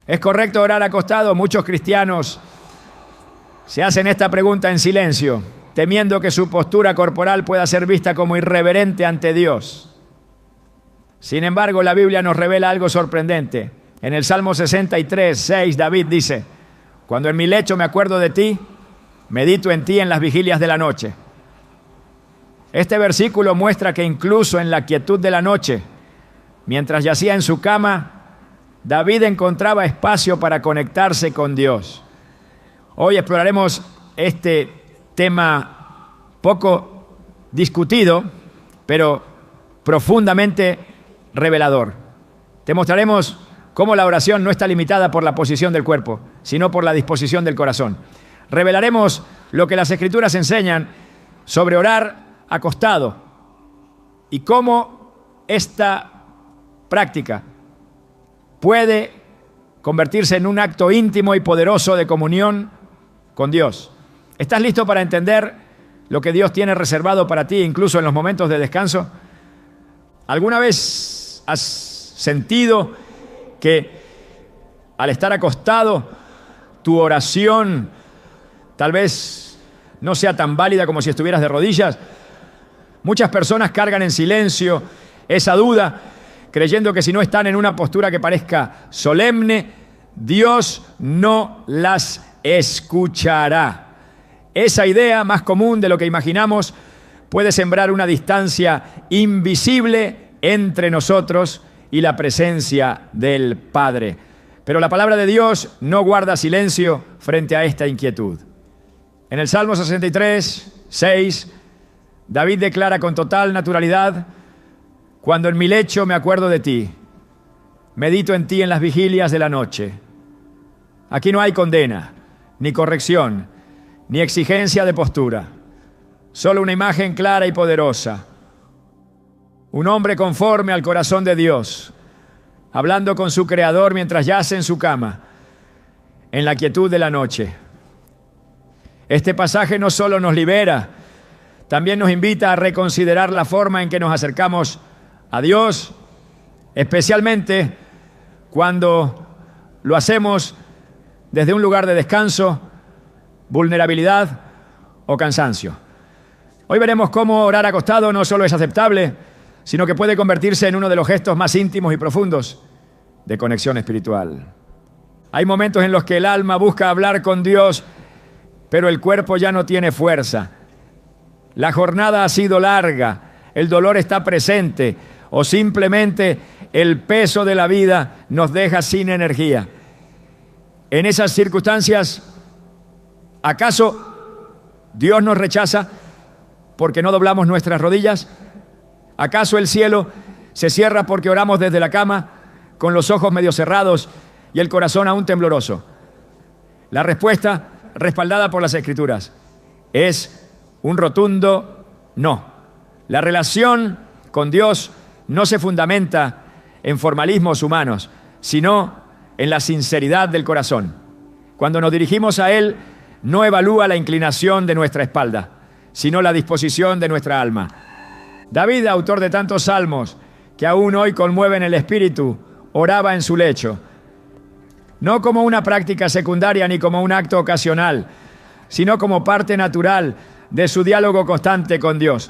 ¿Es correcto orar acostado? Muchos cristianos se hacen esta pregunta en silencio, temiendo que su postura corporal pueda ser vista como irreverente ante Dios. Sin embargo, la Biblia nos revela algo sorprendente. En el Salmo 63, 6, David dice: cuando en mi lecho me acuerdo de ti, medito en ti en las vigilias de la noche. Este versículo muestra que incluso en la quietud de la noche, mientras yacía en su cama, David encontraba espacio para conectarse con Dios. Hoy exploraremos este tema poco discutido, pero profundamente revelador. Te mostraremos cómo la oración no está limitada por la posición del cuerpo, sino por la disposición del corazón. Revelaremos lo que las Escrituras enseñan sobre orar acostado y cómo esta práctica puede convertirse en un acto íntimo y poderoso de comunión con Dios. ¿Estás listo para entender lo que Dios tiene reservado para ti, incluso en los momentos de descanso? ¿Alguna vez has sentido que al estar acostado, tu oración tal vez no sea tan válida como si estuvieras de rodillas? Muchas personas cargan en silencio esa duda, creyendo que si no están en una postura que parezca solemne, Dios no las escuchará. Esa idea, más común de lo que imaginamos, puede sembrar una distancia invisible entre nosotros y la presencia del Padre. Pero la palabra de Dios no guarda silencio frente a esta inquietud. En el Salmo 63, 6, David declara con total naturalidad: cuando en mi lecho me acuerdo de ti, medito en ti en las vigilias de la noche. Aquí no hay condena, ni corrección, ni exigencia de postura. Solo una imagen clara y poderosa. Un hombre conforme al corazón de Dios, hablando con su Creador mientras yace en su cama, en la quietud de la noche. Este pasaje no solo nos libera, también nos invita a reconsiderar la forma en que nos acercamos a Dios, especialmente cuando lo hacemos desde un lugar de descanso, vulnerabilidad o cansancio. Hoy veremos cómo orar acostado no solo es aceptable, sino que puede convertirse en uno de los gestos más íntimos y profundos de conexión espiritual. Hay momentos en los que el alma busca hablar con Dios, pero el cuerpo ya no tiene fuerza. La jornada ha sido larga, el dolor está presente, o simplemente el peso de la vida nos deja sin energía. En esas circunstancias, ¿acaso Dios nos rechaza porque no doblamos nuestras rodillas? ¿Acaso el cielo se cierra porque oramos desde la cama, con los ojos medio cerrados y el corazón aún tembloroso? La respuesta, respaldada por las Escrituras, es un rotundo no. La relación con Dios no se fundamenta en formalismos humanos, sino en la sinceridad del corazón. Cuando nos dirigimos a Él, no evalúa la inclinación de nuestra espalda, sino la disposición de nuestra alma. David, autor de tantos salmos que aún hoy conmueven el espíritu, oraba en su lecho, no como una práctica secundaria ni como un acto ocasional, sino como parte natural de su diálogo constante con Dios.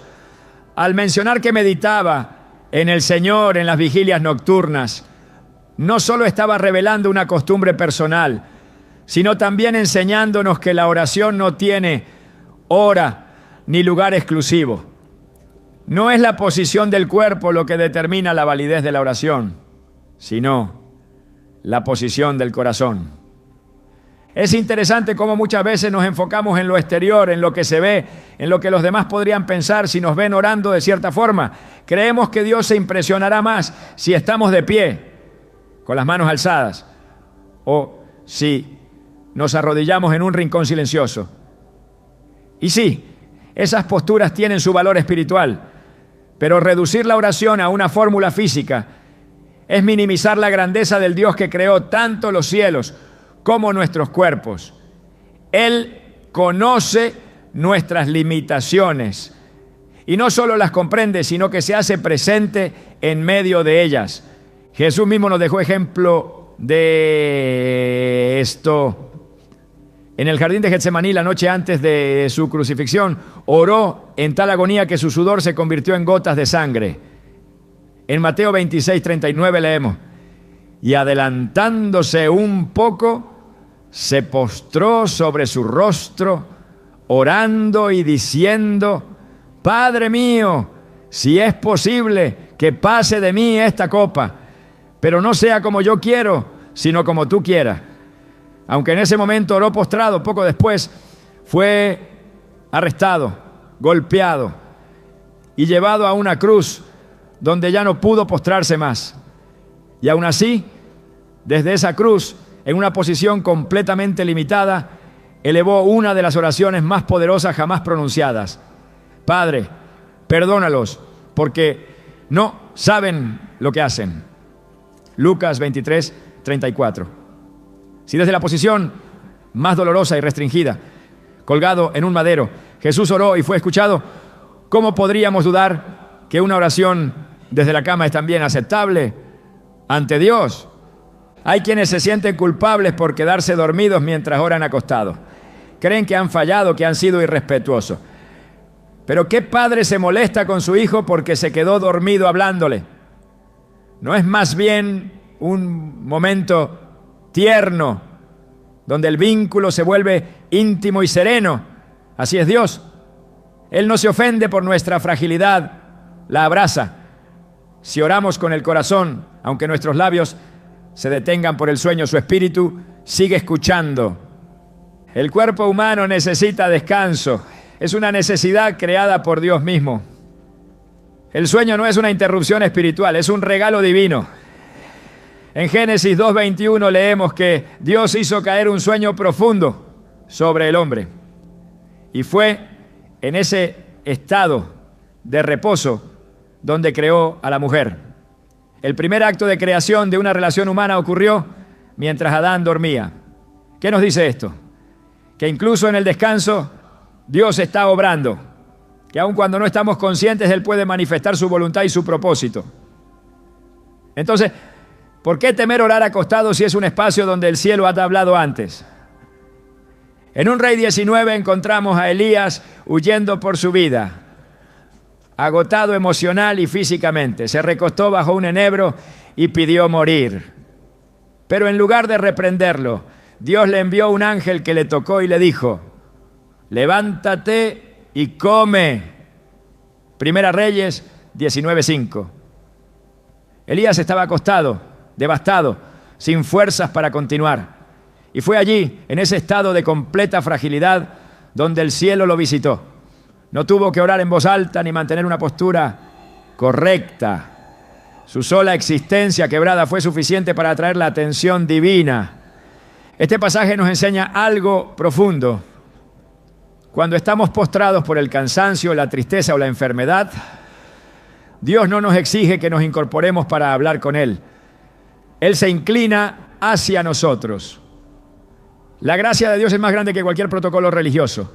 Al mencionar que meditaba en el Señor en las vigilias nocturnas, no solo estaba revelando una costumbre personal, sino también enseñándonos que la oración no tiene hora ni lugar exclusivo. No es la posición del cuerpo lo que determina la validez de la oración, sino la posición del corazón. Es interesante cómo muchas veces nos enfocamos en lo exterior, en lo que se ve, en lo que los demás podrían pensar si nos ven orando de cierta forma. Creemos que Dios se impresionará más si estamos de pie, con las manos alzadas, o si nos arrodillamos en un rincón silencioso. Y sí, esas posturas tienen su valor espiritual, pero reducir la oración a una fórmula física es minimizar la grandeza del Dios que creó tanto los cielos como nuestros cuerpos. Él conoce nuestras limitaciones y no solo las comprende, sino que se hace presente en medio de ellas. Jesús mismo nos dejó ejemplo de esto. En el jardín de Getsemaní, la noche antes de su crucifixión, oró en tal agonía que su sudor se convirtió en gotas de sangre. En Mateo 26:39 leemos: y adelantándose un poco, se postró sobre su rostro, orando y diciendo: Padre mío, si es posible, que pase de mí esta copa, pero no sea como yo quiero, sino como tú quieras. Aunque en ese momento oró postrado, poco después fue arrestado, golpeado y llevado a una cruz donde ya no pudo postrarse más. Y aún así, desde esa cruz, en una posición completamente limitada, elevó una de las oraciones más poderosas jamás pronunciadas: Padre, perdónalos, porque no saben lo que hacen. Lucas 23:34. Si desde la posición más dolorosa y restringida, colgado en un madero, Jesús oró y fue escuchado, ¿cómo podríamos dudar que una oración desde la cama es también aceptable ante Dios? Hay quienes se sienten culpables por quedarse dormidos mientras oran acostados. Creen que han fallado, que han sido irrespetuosos. Pero ¿qué padre se molesta con su hijo porque se quedó dormido hablándole? ¿No es más bien un momento tierno, donde el vínculo se vuelve íntimo y sereno? Así es Dios. Él no se ofende por nuestra fragilidad, la abraza. Si oramos con el corazón, aunque nuestros labios se detengan por el sueño, su espíritu sigue escuchando. El cuerpo humano necesita descanso. Es una necesidad creada por Dios mismo. El sueño no es una interrupción espiritual, es un regalo divino. En Génesis 2:21 leemos que Dios hizo caer un sueño profundo sobre el hombre. Y fue en ese estado de reposo donde creó a la mujer. El primer acto de creación de una relación humana ocurrió mientras Adán dormía. ¿Qué nos dice esto? Que incluso en el descanso Dios está obrando, que aun cuando no estamos conscientes, Él puede manifestar su voluntad y su propósito. Entonces, ¿por qué temer orar acostado si es un espacio donde el cielo ha hablado antes? En un Rey 19 encontramos a Elías huyendo por su vida, agotado emocional y físicamente. Se recostó bajo un enebro y pidió morir. Pero en lugar de reprenderlo, Dios le envió un ángel que le tocó y le dijo: levántate y come. Primera Reyes 19:5. Elías estaba acostado, devastado, sin fuerzas para continuar. Y fue allí, en ese estado de completa fragilidad, donde el cielo lo visitó. No tuvo que orar en voz alta ni mantener una postura correcta. Su sola existencia quebrada fue suficiente para atraer la atención divina. Este pasaje nos enseña algo profundo. Cuando estamos postrados por el cansancio, la tristeza o la enfermedad, Dios no nos exige que nos incorporemos para hablar con Él. Él se inclina hacia nosotros. La gracia de Dios es más grande que cualquier protocolo religioso.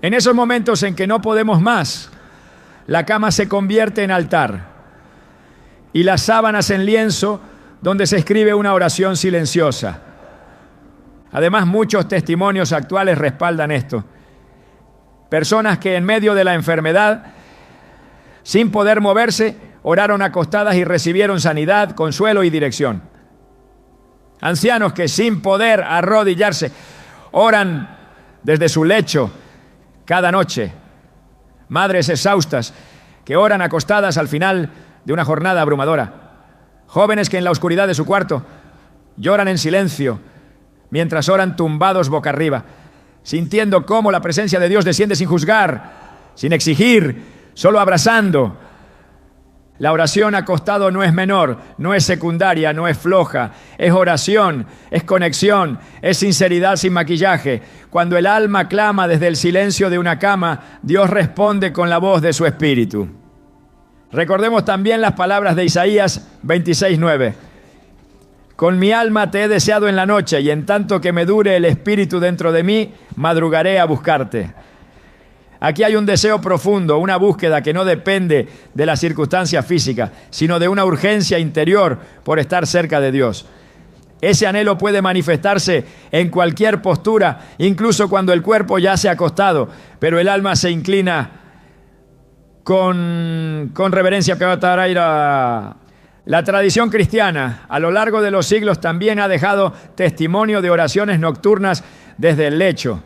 En esos momentos en que no podemos más, la cama se convierte en altar y las sábanas en lienzo donde se escribe una oración silenciosa. Además, muchos testimonios actuales respaldan esto. Personas que en medio de la enfermedad, sin poder moverse, oraron acostadas y recibieron sanidad, consuelo y dirección. Ancianos que sin poder arrodillarse, oran desde su lecho cada noche. Madres exhaustas que oran acostadas al final de una jornada abrumadora. Jóvenes que en la oscuridad de su cuarto lloran en silencio mientras oran tumbados boca arriba, sintiendo cómo la presencia de Dios desciende sin juzgar, sin exigir, solo abrazando. La oración acostado no es menor, no es secundaria, no es floja, es oración, es conexión, es sinceridad sin maquillaje. Cuando el alma clama desde el silencio de una cama, Dios responde con la voz de su espíritu. Recordemos también las palabras de Isaías 26:9. Con mi alma te he deseado en la noche, y en tanto que me dure el espíritu dentro de mí, madrugaré a buscarte. Aquí hay un deseo profundo, una búsqueda que no depende de las circunstancias físicas, sino de una urgencia interior por estar cerca de Dios. Ese anhelo puede manifestarse en cualquier postura, incluso cuando el cuerpo ya se ha acostado, pero el alma se inclina con reverencia. La tradición cristiana a lo largo de los siglos también ha dejado testimonio de oraciones nocturnas desde el lecho.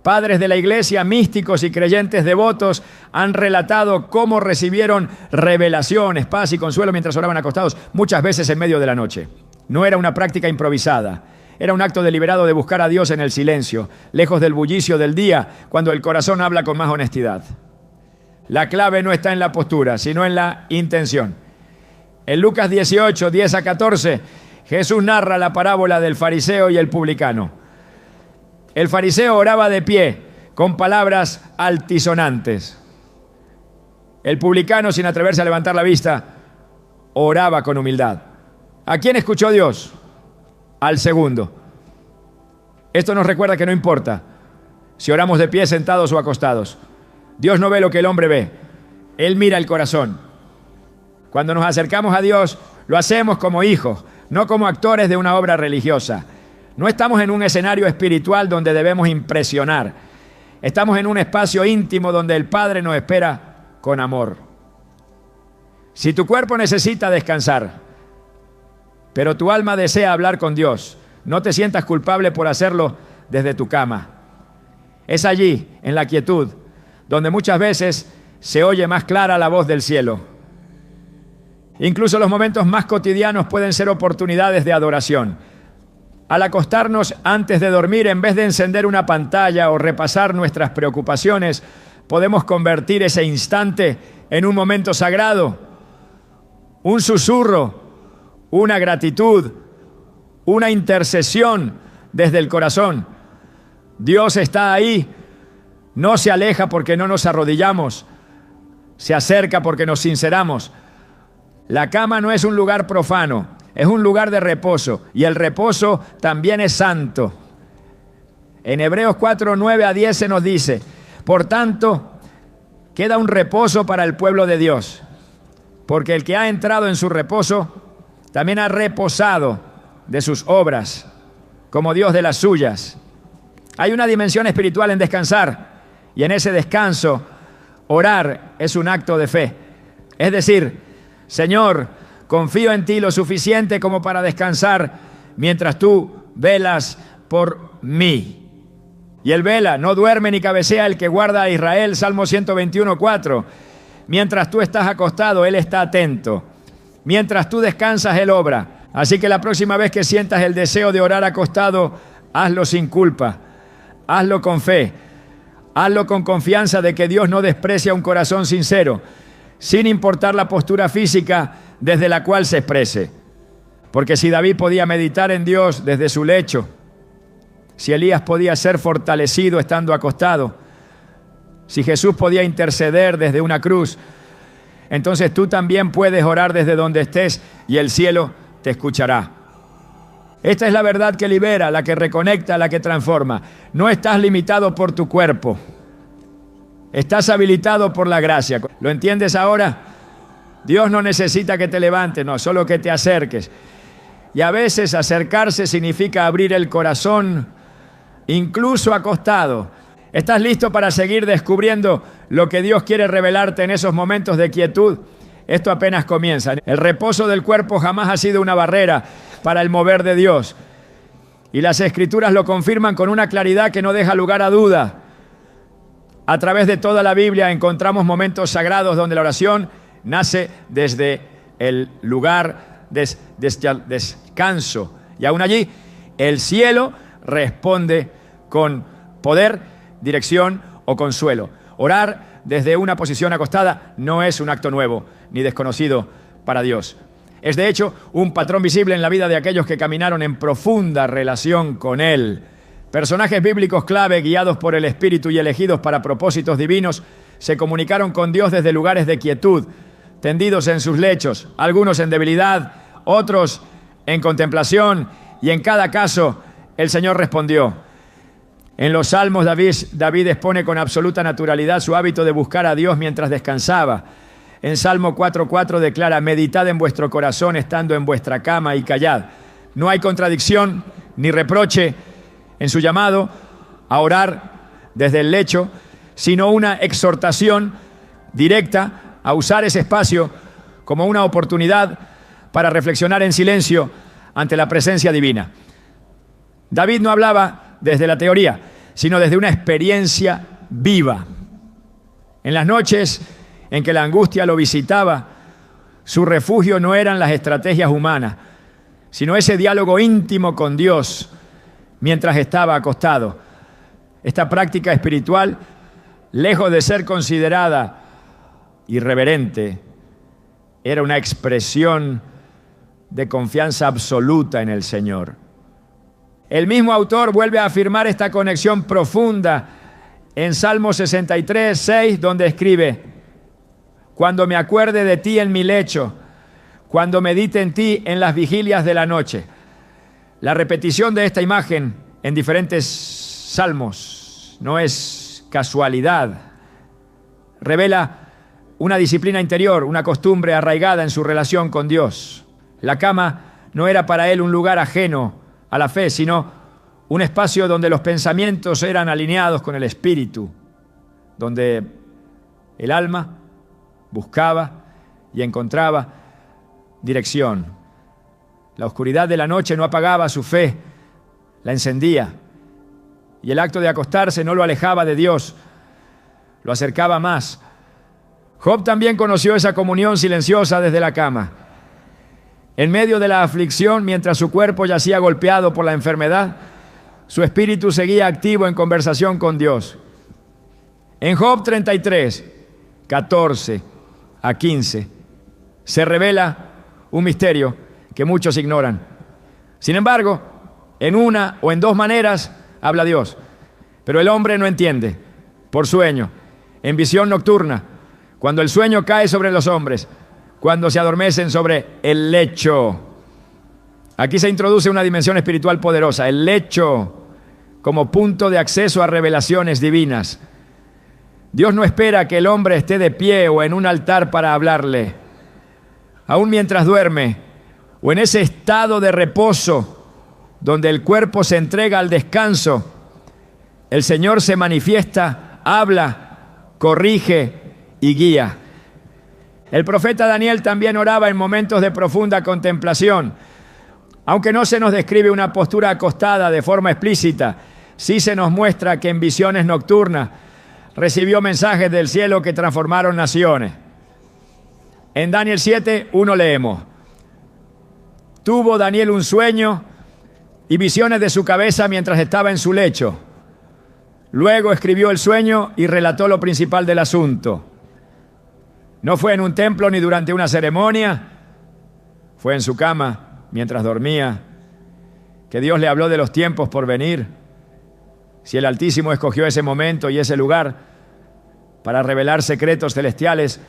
Padres de la iglesia, místicos y creyentes devotos han relatado cómo recibieron revelaciones, paz y consuelo mientras oraban acostados, muchas veces en medio de la noche. No era una práctica improvisada, era un acto deliberado de buscar a Dios en el silencio, lejos del bullicio del día, cuando el corazón habla con más honestidad. La clave no está en la postura, sino en la intención. En Lucas 18, 10 a 14, Jesús narra la parábola del fariseo y el publicano. El fariseo oraba de pie, con palabras altisonantes. El publicano, sin atreverse a levantar la vista, oraba con humildad. ¿A quién escuchó Dios? Al segundo. Esto nos recuerda que no importa si oramos de pie, sentados o acostados. Dios no ve lo que el hombre ve. Él mira el corazón. Cuando nos acercamos a Dios, lo hacemos como hijos, no como actores de una obra religiosa. No estamos en un escenario espiritual donde debemos impresionar. Estamos en un espacio íntimo donde el Padre nos espera con amor. Si tu cuerpo necesita descansar, pero tu alma desea hablar con Dios, no te sientas culpable por hacerlo desde tu cama. Es allí, en la quietud, donde muchas veces se oye más clara la voz del cielo. Incluso los momentos más cotidianos pueden ser oportunidades de adoración. Al acostarnos antes de dormir, en vez de encender una pantalla o repasar nuestras preocupaciones, podemos convertir ese instante en un momento sagrado, un susurro, una gratitud, una intercesión desde el corazón. Dios está ahí, no se aleja porque no nos arrodillamos, se acerca porque nos sinceramos. La cama no es un lugar profano, es un lugar de reposo, y el reposo también es santo. En Hebreos 4, 9 a 10 se nos dice: por tanto, queda un reposo para el pueblo de Dios, porque el que ha entrado en su reposo también ha reposado de sus obras, como Dios de las suyas. Hay una dimensión espiritual en descansar, y en ese descanso, orar es un acto de fe. Es decir, Señor, confío en ti lo suficiente como para descansar mientras tú velas por mí. Y él vela, no duerme ni cabecea el que guarda a Israel, Salmo 121, 4. Mientras tú estás acostado, él está atento. Mientras tú descansas, él obra. Así que la próxima vez que sientas el deseo de orar acostado, hazlo sin culpa, hazlo con fe, hazlo con confianza de que Dios no desprecia un corazón sincero, sin importar la postura física desde la cual se exprese. Porque si David podía meditar en Dios desde su lecho, si Elías podía ser fortalecido estando acostado, si Jesús podía interceder desde una cruz, entonces tú también puedes orar desde donde estés y el cielo te escuchará. Esta es la verdad que libera, la que reconecta, la que transforma. No estás limitado por tu cuerpo. Estás habilitado por la gracia. ¿Lo entiendes ahora? Dios no necesita que te levantes, no, solo que te acerques. Y a veces acercarse significa abrir el corazón, incluso acostado. ¿Estás listo para seguir descubriendo lo que Dios quiere revelarte en esos momentos de quietud? Esto apenas comienza. El reposo del cuerpo jamás ha sido una barrera para el mover de Dios. Y las Escrituras lo confirman con una claridad que no deja lugar a duda. A través de toda la Biblia encontramos momentos sagrados donde la oración nace desde el lugar de descanso. Y aún allí, el cielo responde con poder, dirección o consuelo. Orar desde una posición acostada no es un acto nuevo ni desconocido para Dios. Es de hecho un patrón visible en la vida de aquellos que caminaron en profunda relación con Él. Personajes bíblicos clave, guiados por el Espíritu y elegidos para propósitos divinos, se comunicaron con Dios desde lugares de quietud, tendidos en sus lechos, algunos en debilidad, otros en contemplación, y en cada caso el Señor respondió. En los Salmos David expone con absoluta naturalidad su hábito de buscar a Dios mientras descansaba. En Salmo 4:4 declara: meditad en vuestro corazón estando en vuestra cama y callad. No hay contradicción ni reproche en su llamado a orar desde el lecho, sino una exhortación directa a usar ese espacio como una oportunidad para reflexionar en silencio ante la presencia divina. David no hablaba desde la teoría, sino desde una experiencia viva. En las noches en que la angustia lo visitaba, su refugio no eran las estrategias humanas, sino ese diálogo íntimo con Dios mientras estaba acostado. Esta práctica espiritual, lejos de ser considerada irreverente, era una expresión de confianza absoluta en el Señor. El mismo autor vuelve a afirmar esta conexión profunda en Salmo 63:6, donde escribe: cuando me acuerde de ti en mi lecho, cuando medite en ti en las vigilias de la noche. La repetición de esta imagen en diferentes salmos no es casualidad. Revela una disciplina interior, una costumbre arraigada en su relación con Dios. La cama no era para él un lugar ajeno a la fe, sino un espacio donde los pensamientos eran alineados con el espíritu, donde el alma buscaba y encontraba dirección. La oscuridad de la noche no apagaba su fe, la encendía, y el acto de acostarse no lo alejaba de Dios, lo acercaba más. Job también conoció esa comunión silenciosa desde la cama. En medio de la aflicción, mientras su cuerpo yacía golpeado por la enfermedad, su espíritu seguía activo en conversación con Dios. En Job 33, 14 a 15, se revela un misterio que muchos ignoran. Sin embargo, en una o en dos maneras habla Dios, pero el hombre no entiende. Por sueño, en visión nocturna, cuando el sueño cae sobre los hombres, cuando se adormecen sobre el lecho. Aquí se introduce una dimensión espiritual poderosa, el lecho como punto de acceso a revelaciones divinas. Dios no espera que el hombre esté de pie o en un altar para hablarle. Aún mientras duerme o en ese estado de reposo donde el cuerpo se entrega al descanso, el Señor se manifiesta, habla, corrige y guía. El profeta Daniel también oraba en momentos de profunda contemplación. Aunque no se nos describe una postura acostada de forma explícita, sí se nos muestra que en visiones nocturnas recibió mensajes del cielo que transformaron naciones. En Daniel 7:1 leemos: tuvo Daniel un sueño y visiones de su cabeza mientras estaba en su lecho. Luego escribió el sueño y relató lo principal del asunto. No fue en un templo ni durante una ceremonia, fue en su cama mientras dormía, que Dios le habló de los tiempos por venir. Si el Altísimo escogió ese momento y ese lugar para revelar secretos celestiales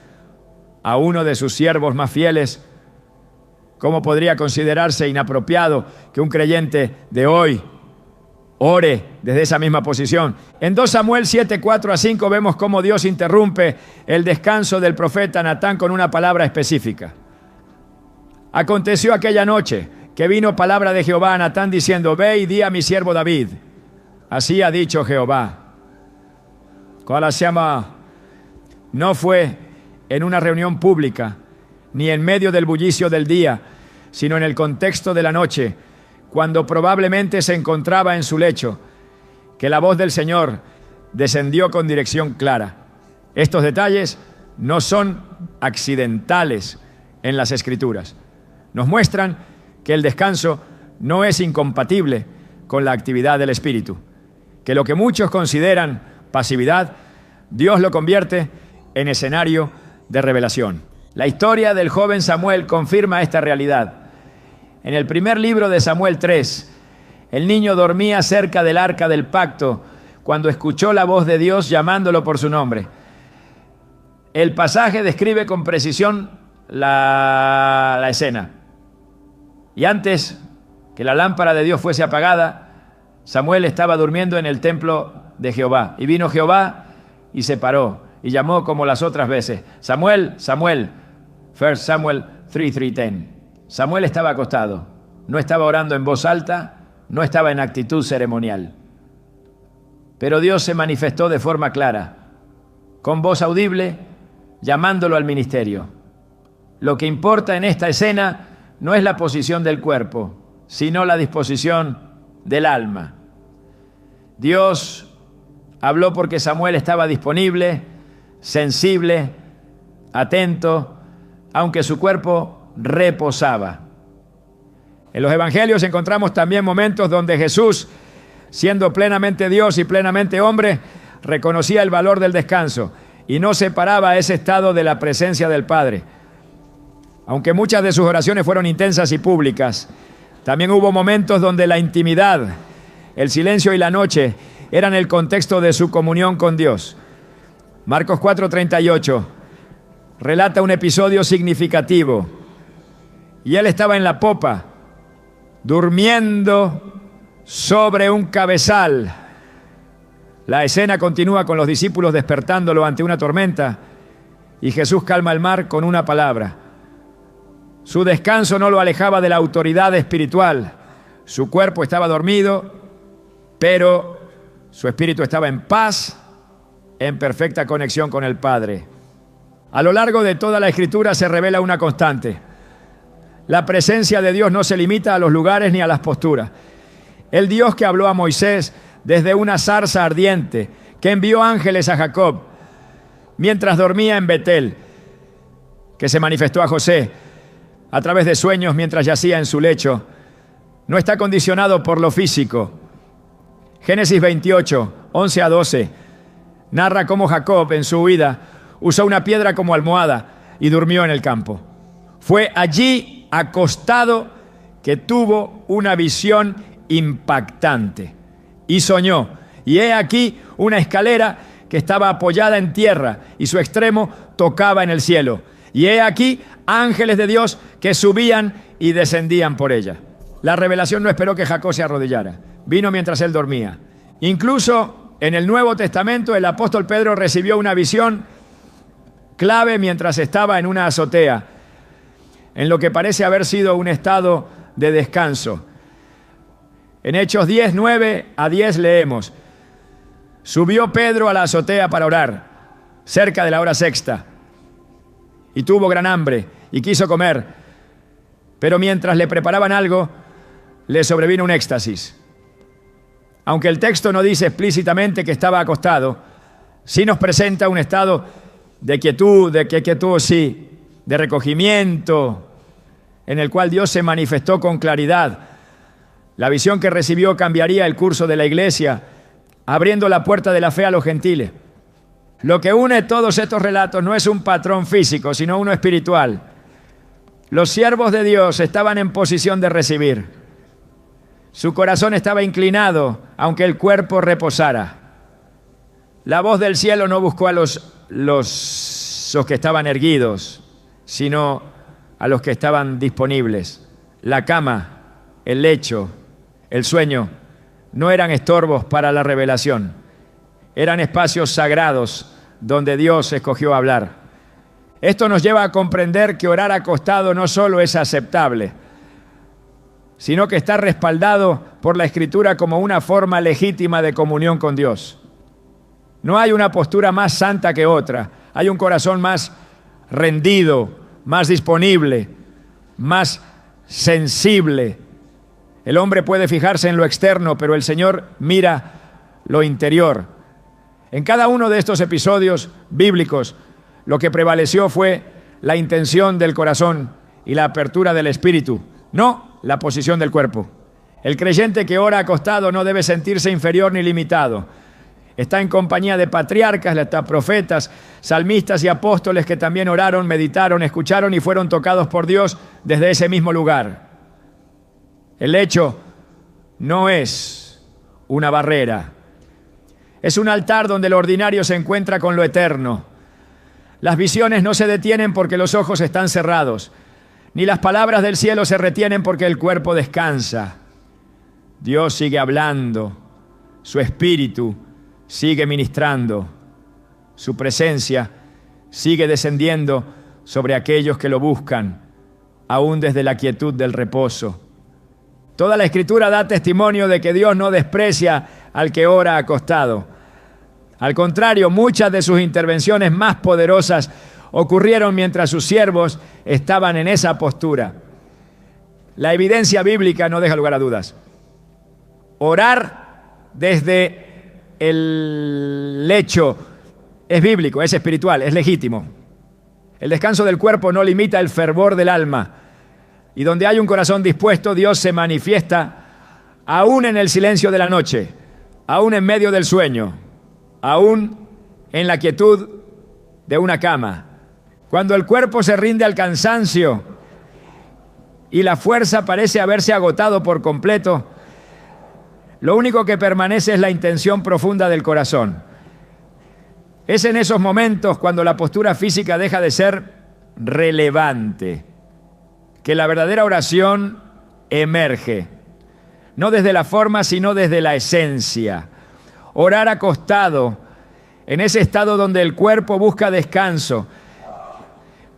a uno de sus siervos más fieles, ¿cómo podría considerarse inapropiado que un creyente de hoy ore desde esa misma posición? En 2 Samuel 7:4-5 vemos cómo Dios interrumpe el descanso del profeta Natán con una palabra específica. Aconteció aquella noche que vino palabra de Jehová a Natán diciendo: ve y di a mi siervo David, así ha dicho Jehová. No fue en una reunión pública, ni en medio del bullicio del día, sino en el contexto de la noche, cuando probablemente se encontraba en su lecho, que la voz del Señor descendió con dirección clara. Estos detalles no son accidentales en las Escrituras. Nos muestran que el descanso no es incompatible con la actividad del Espíritu, que lo que muchos consideran pasividad, Dios lo convierte en escenario de revelación. La historia del joven Samuel confirma esta realidad. En el primer libro de Samuel 3, el niño dormía cerca del arca del pacto cuando escuchó la voz de Dios llamándolo por su nombre. El pasaje describe con precisión la escena. Y antes que la lámpara de Dios fuese apagada, Samuel estaba durmiendo en el templo de Jehová. Y vino Jehová y se paró y llamó como las otras veces: Samuel, Samuel. 1 Samuel 3:10. Samuel estaba acostado. No estaba orando en voz alta, no estaba en actitud ceremonial. Pero Dios se manifestó de forma clara, con voz audible, llamándolo al ministerio. Lo que importa en esta escena no es la posición del cuerpo, sino la disposición del alma. Dios habló porque Samuel estaba disponible, sensible, atento, aunque su cuerpo reposaba. En los evangelios encontramos también momentos donde Jesús, siendo plenamente Dios y plenamente hombre, reconocía el valor del descanso y no separaba ese estado de la presencia del Padre. Aunque muchas de sus oraciones fueron intensas y públicas, también hubo momentos donde la intimidad, el silencio y la noche eran el contexto de su comunión con Dios. Marcos 4:38 relata un episodio significativo. Y él estaba en la popa, durmiendo sobre un cabezal. La escena continúa con los discípulos despertándolo ante una tormenta y Jesús calma el mar con una palabra. Su descanso no lo alejaba de la autoridad espiritual. Su cuerpo estaba dormido, pero su espíritu estaba en paz, en perfecta conexión con el Padre. A lo largo de toda la Escritura se revela una constante. La presencia de Dios no se limita a los lugares ni a las posturas. El Dios que habló a Moisés desde una zarza ardiente, que envió ángeles a Jacob mientras dormía en Betel, que se manifestó a José a través de sueños mientras yacía en su lecho, no está condicionado por lo físico. Génesis 28, 11 a 12, narra cómo Jacob en su huida usó una piedra como almohada y durmió en el campo. Fue allí, acostado, que tuvo una visión impactante y soñó. Y he aquí una escalera que estaba apoyada en tierra y su extremo tocaba en el cielo. Y he aquí ángeles de Dios que subían y descendían por ella. La revelación no esperó que Jacob se arrodillara. Vino mientras él dormía. Incluso en el Nuevo Testamento el apóstol Pedro recibió una visión clave mientras estaba en una azotea, en lo que parece haber sido un estado de descanso. En Hechos 10, 9 a 10 leemos: subió Pedro a la azotea para orar, cerca de la hora sexta, y tuvo gran hambre y quiso comer, pero mientras le preparaban algo, le sobrevino un éxtasis. Aunque el texto no dice explícitamente que estaba acostado, sí nos presenta un estado de quietud, de recogimiento, en el cual Dios se manifestó con claridad. La visión que recibió cambiaría el curso de la iglesia, abriendo la puerta de la fe a los gentiles. Lo que une todos estos relatos no es un patrón físico, sino uno espiritual. Los siervos de Dios estaban en posición de recibir. Su corazón estaba inclinado, aunque el cuerpo reposara. La voz del cielo no buscó a los que estaban erguidos, sino a los que estaban disponibles. La cama, el lecho, el sueño, no eran estorbos para la revelación. Eran espacios sagrados donde Dios escogió hablar. Esto nos lleva a comprender que orar acostado no solo es aceptable, sino que está respaldado por la Escritura como una forma legítima de comunión con Dios. No hay una postura más santa que otra. Hay un corazón más rendido, más disponible, más sensible. El hombre puede fijarse en lo externo, pero el Señor mira lo interior. En cada uno de estos episodios bíblicos, lo que prevaleció fue la intención del corazón y la apertura del espíritu, no la posición del cuerpo. El creyente que ora acostado no debe sentirse inferior ni limitado. Está en compañía de patriarcas, profetas, salmistas y apóstoles que también oraron, meditaron, escucharon y fueron tocados por Dios desde ese mismo lugar. El lecho no es una barrera. Es un altar donde lo ordinario se encuentra con lo eterno. Las visiones no se detienen porque los ojos están cerrados, ni las palabras del cielo se retienen porque el cuerpo descansa. Dios sigue hablando, su Espíritu sigue ministrando, su presencia sigue descendiendo sobre aquellos que lo buscan, aún desde la quietud del reposo. Toda la Escritura da testimonio de que Dios no desprecia al que ora acostado. Al contrario, muchas de sus intervenciones más poderosas ocurrieron mientras sus siervos estaban en esa postura. La evidencia bíblica no deja lugar a dudas. Orar desde el lecho es bíblico, es espiritual, es legítimo. El descanso del cuerpo no limita el fervor del alma. Y donde hay un corazón dispuesto, Dios se manifiesta aún en el silencio de la noche, aún en medio del sueño, aún en la quietud de una cama. Cuando el cuerpo se rinde al cansancio y la fuerza parece haberse agotado por completo, lo único que permanece es la intención profunda del corazón. Es en esos momentos, cuando la postura física deja de ser relevante, que la verdadera oración emerge, no desde la forma, sino desde la esencia. Orar acostado, en ese estado donde el cuerpo busca descanso,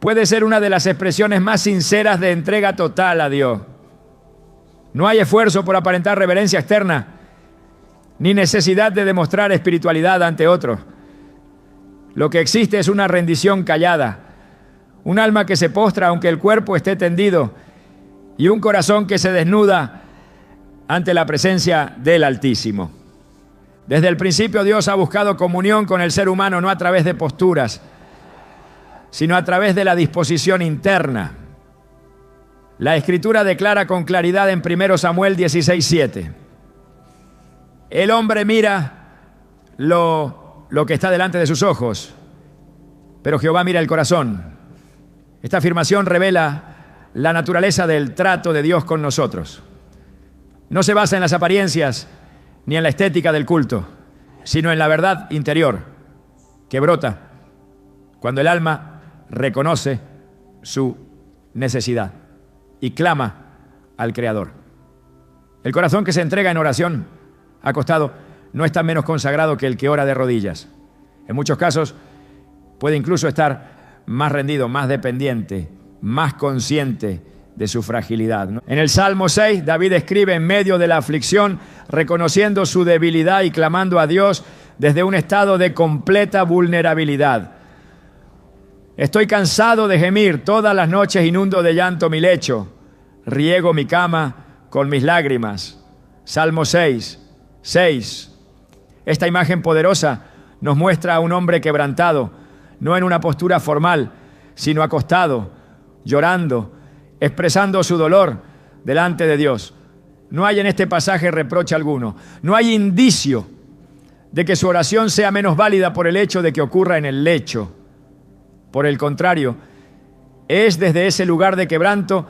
puede ser una de las expresiones más sinceras de entrega total a Dios. No hay esfuerzo por aparentar reverencia externa, ni necesidad de demostrar espiritualidad ante otros. Lo que existe es una rendición callada, un alma que se postra aunque el cuerpo esté tendido y un corazón que se desnuda ante la presencia del Altísimo. Desde el principio Dios ha buscado comunión con el ser humano no a través de posturas, sino a través de la disposición interna. La Escritura declara con claridad en 1 Samuel 16:7: el hombre mira lo que está delante de sus ojos, pero Jehová mira el corazón. Esta afirmación revela la naturaleza del trato de Dios con nosotros. No se basa en las apariencias ni en la estética del culto, sino en la verdad interior que brota cuando el alma reconoce su necesidad y clama al Creador. El corazón que se entrega en oración acostado no está menos consagrado que el que ora de rodillas. En muchos casos puede incluso estar más rendido, más dependiente, más consciente de su fragilidad, ¿no? En el Salmo 6, David escribe en medio de la aflicción, reconociendo su debilidad y clamando a Dios desde un estado de completa vulnerabilidad. Estoy cansado de gemir, todas las noches inundo de llanto mi lecho, riego mi cama con mis lágrimas. Salmo 6:6. Esta imagen poderosa nos muestra a un hombre quebrantado, no en una postura formal, sino acostado, llorando, expresando su dolor delante de Dios. No hay en este pasaje reproche alguno. No hay indicio de que su oración sea menos válida por el hecho de que ocurra en el lecho. Por el contrario, es desde ese lugar de quebranto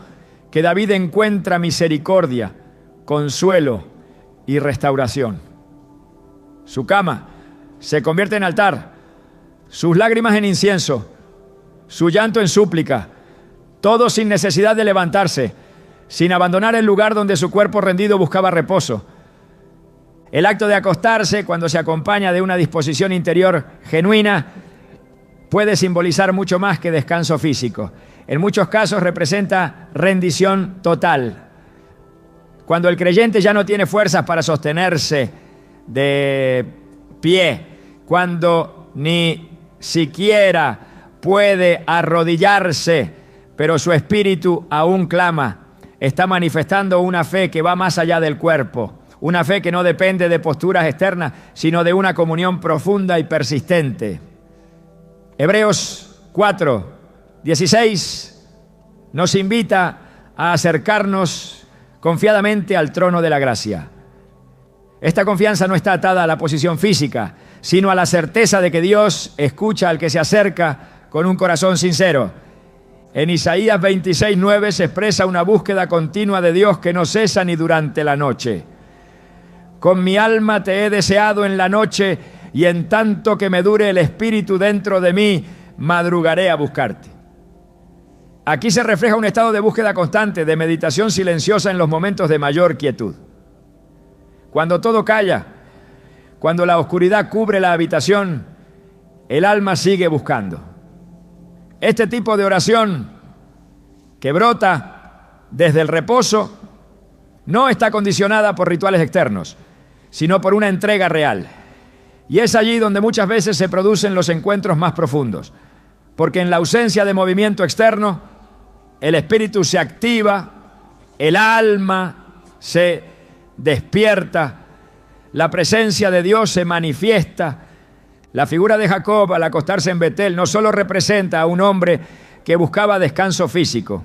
que David encuentra misericordia, consuelo y restauración. Su cama se convierte en altar, sus lágrimas en incienso, su llanto en súplica, todo sin necesidad de levantarse, sin abandonar el lugar donde su cuerpo rendido buscaba reposo. El acto de acostarse, cuando se acompaña de una disposición interior genuina, puede simbolizar mucho más que descanso físico. En muchos casos representa rendición total. Cuando el creyente ya no tiene fuerzas para sostenerse de pie, cuando ni siquiera puede arrodillarse, pero su espíritu aún clama, está manifestando una fe que va más allá del cuerpo, una fe que no depende de posturas externas, sino de una comunión profunda y persistente. Hebreos 4:16 nos invita a acercarnos confiadamente al trono de la gracia. Esta confianza no está atada a la posición física, sino a la certeza de que Dios escucha al que se acerca con un corazón sincero. En Isaías 26:9 se expresa una búsqueda continua de Dios que no cesa ni durante la noche. Con mi alma te he deseado en la noche, y en tanto que me dure el espíritu dentro de mí, madrugaré a buscarte. Aquí se refleja un estado de búsqueda constante, de meditación silenciosa en los momentos de mayor quietud. Cuando todo calla, cuando la oscuridad cubre la habitación, el alma sigue buscando. Este tipo de oración que brota desde el reposo no está condicionada por rituales externos, sino por una entrega real. Y es allí donde muchas veces se producen los encuentros más profundos, porque en la ausencia de movimiento externo, el espíritu se activa, el alma se despierta, la presencia de Dios se manifiesta. La figura de Jacob al acostarse en Betel no solo representa a un hombre que buscaba descanso físico,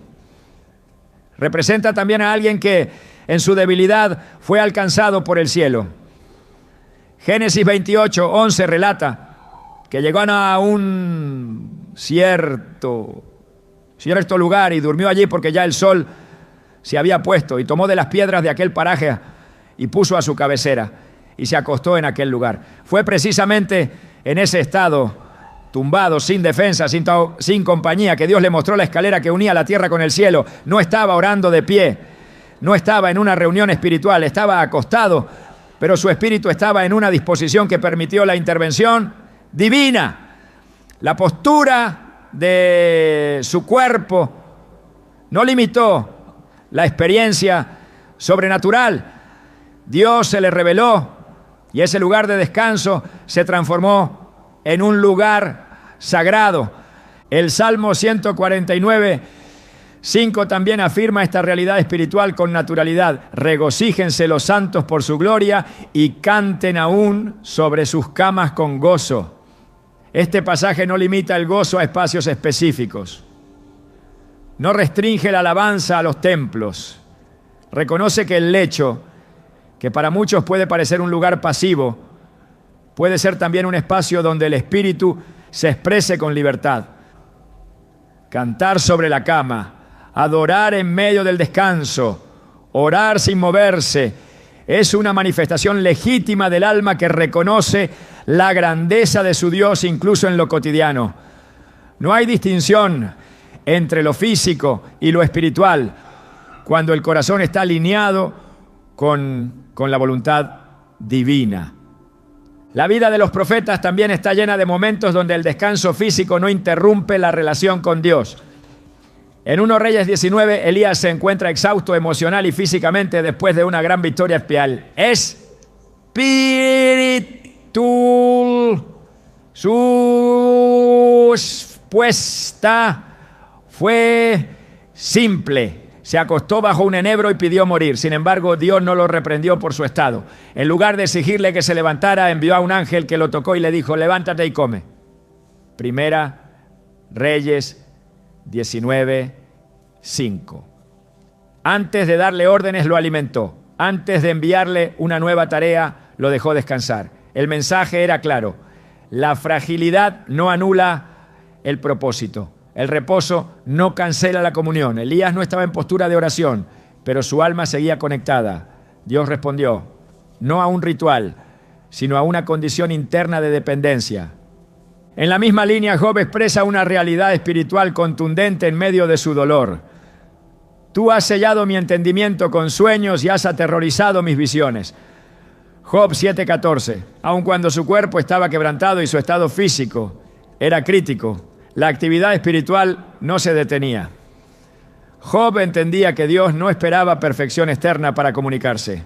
representa también a alguien que en su debilidad fue alcanzado por el cielo. Génesis 28:11 relata que llegaron a un cierto lugar y durmió allí porque ya el sol se había puesto, y tomó de las piedras de aquel paraje y puso a su cabecera y se acostó en aquel lugar. Fue precisamente en ese estado, tumbado, sin defensa, sin compañía, que Dios le mostró la escalera que unía la tierra con el cielo. No estaba orando de pie, no estaba en una reunión espiritual, estaba acostado, pero su espíritu estaba en una disposición que permitió la intervención divina. La postura de su cuerpo no limitó la experiencia sobrenatural. Dios se le reveló y ese lugar de descanso se transformó en un lugar sagrado. El Salmo 149:5 también afirma esta realidad espiritual con naturalidad. Regocíjense los santos por su gloria y canten aún sobre sus camas con gozo. Este pasaje no limita el gozo a espacios específicos. No restringe la alabanza a los templos. Reconoce que el lecho, que para muchos puede parecer un lugar pasivo, puede ser también un espacio donde el espíritu se exprese con libertad. Cantar sobre la cama, adorar en medio del descanso, orar sin moverse, es una manifestación legítima del alma que reconoce la grandeza de su Dios incluso en lo cotidiano. No hay distinción entre lo físico y lo espiritual cuando el corazón está alineado con la voluntad divina. La vida de los profetas también está llena de momentos donde el descanso físico no interrumpe la relación con Dios. En 1 Reyes 19, Elías se encuentra exhausto emocional y físicamente después de una gran victoria espiritual. Su respuesta fue simple. Se acostó bajo un enebro y pidió morir. Sin embargo, Dios no lo reprendió por su estado. En lugar de exigirle que se levantara, envió a un ángel que lo tocó y le dijo: levántate y come. Primera Reyes 19:5. Antes de darle órdenes, lo alimentó. Antes de enviarle una nueva tarea, lo dejó descansar. El mensaje era claro: la fragilidad no anula el propósito. El reposo no cancela la comunión. Elías no estaba en postura de oración, pero su alma seguía conectada. Dios respondió, no a un ritual, sino a una condición interna de dependencia. En la misma línea, Job expresa una realidad espiritual contundente en medio de su dolor. Tú has sellado mi entendimiento con sueños y has aterrorizado mis visiones. Job 7:14. Aun cuando su cuerpo estaba quebrantado y su estado físico era crítico, la actividad espiritual no se detenía. Job entendía que Dios no esperaba perfección externa para comunicarse.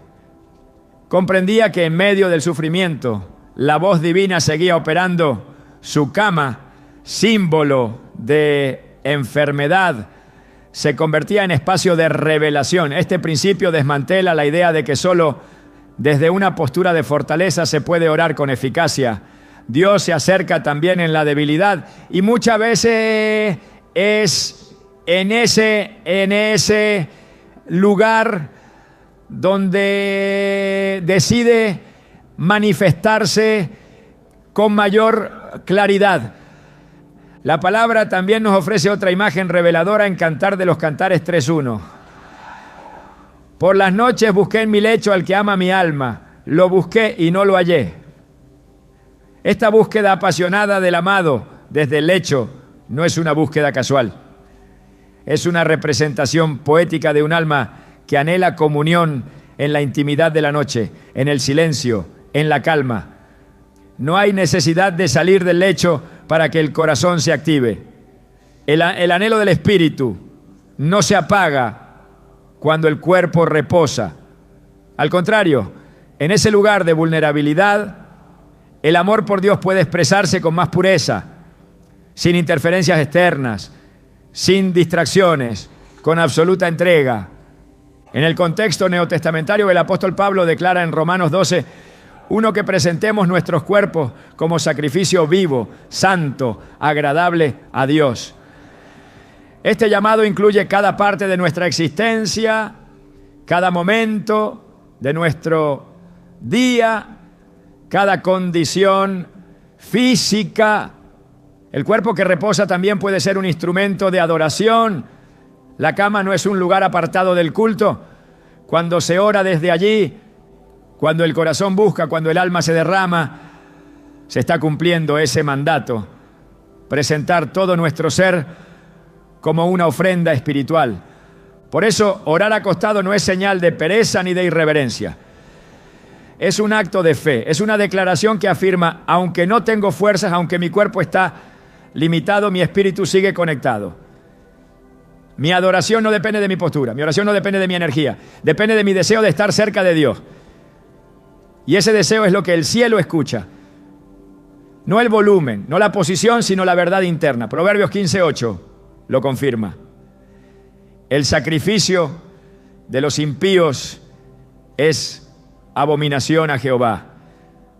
Comprendía que en medio del sufrimiento, la voz divina seguía operando. Su cama, símbolo de enfermedad, se convertía en espacio de revelación. Este principio desmantela la idea de que solo desde una postura de fortaleza se puede orar con eficacia. Dios se acerca también en la debilidad y muchas veces es en ese lugar donde decide manifestarse con mayor claridad. La palabra también nos ofrece otra imagen reveladora en Cantar de los Cantares 3:1. Por las noches busqué en mi lecho al que ama mi alma, lo busqué y no lo hallé. Esta búsqueda apasionada del amado desde el lecho no es una búsqueda casual. Es una representación poética de un alma que anhela comunión en la intimidad de la noche, en el silencio, en la calma. No hay necesidad de salir del lecho para que el corazón se active. El anhelo del espíritu no se apaga cuando el cuerpo reposa. Al contrario, en ese lugar de vulnerabilidad, el amor por Dios puede expresarse con más pureza, sin interferencias externas, sin distracciones, con absoluta entrega. En el contexto neotestamentario, el apóstol Pablo declara en Romanos 12, que presentemos nuestros cuerpos como sacrificio vivo, santo, agradable a Dios. Este llamado incluye cada parte de nuestra existencia, cada momento de nuestro día, cada condición física. El cuerpo que reposa también puede ser un instrumento de adoración. La cama no es un lugar apartado del culto. Cuando se ora desde allí, cuando el corazón busca, cuando el alma se derrama, se está cumpliendo ese mandato. Presentar todo nuestro ser como una ofrenda espiritual. Por eso, orar acostado no es señal de pereza ni de irreverencia. Es un acto de fe, es una declaración que afirma, aunque no tengo fuerzas, aunque mi cuerpo está limitado, mi espíritu sigue conectado. Mi adoración no depende de mi postura, mi oración no depende de mi energía, depende de mi deseo de estar cerca de Dios. Y ese deseo es lo que el cielo escucha. No el volumen, no la posición, sino la verdad interna. Proverbios 15:8 lo confirma. El sacrificio de los impíos es abominación a Jehová,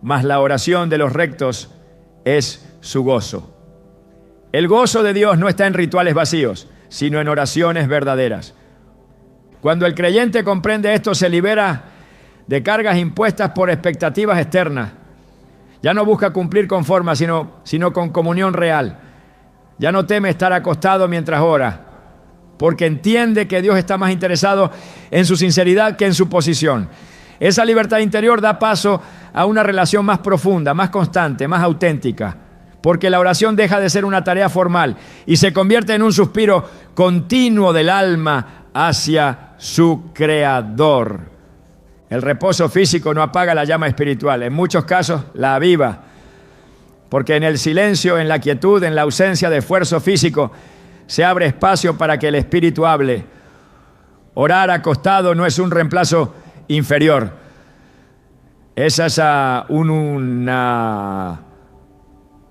mas la oración de los rectos es su gozo. El gozo de Dios no está en rituales vacíos, sino en oraciones verdaderas. Cuando el creyente comprende esto, se libera de cargas impuestas por expectativas externas. Ya no busca cumplir con forma, sino con comunión real. Ya no teme estar acostado mientras ora, porque entiende que Dios está más interesado en su sinceridad que en su posición. Esa libertad interior da paso a una relación más profunda, más constante, más auténtica, porque la oración deja de ser una tarea formal y se convierte en un suspiro continuo del alma hacia su Creador. El reposo físico no apaga la llama espiritual, en muchos casos la aviva, porque en el silencio, en la quietud, en la ausencia de esfuerzo físico, se abre espacio para que el espíritu hable. Orar acostado no es un reemplazo inferior. Esa es una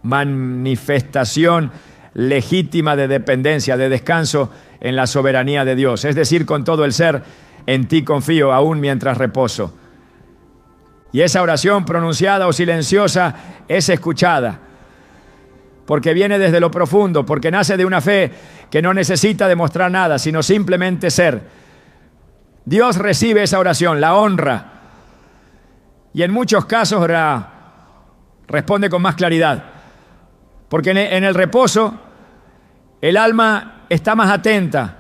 manifestación legítima de dependencia, de descanso en la soberanía de Dios. Es decir, con todo el ser, en ti confío aún mientras reposo. Y esa oración pronunciada o silenciosa es escuchada, porque viene desde lo profundo, porque nace de una fe que no necesita demostrar nada, sino simplemente ser. Dios recibe esa oración, la honra, y en muchos casos responde con más claridad, porque en el reposo el alma está más atenta,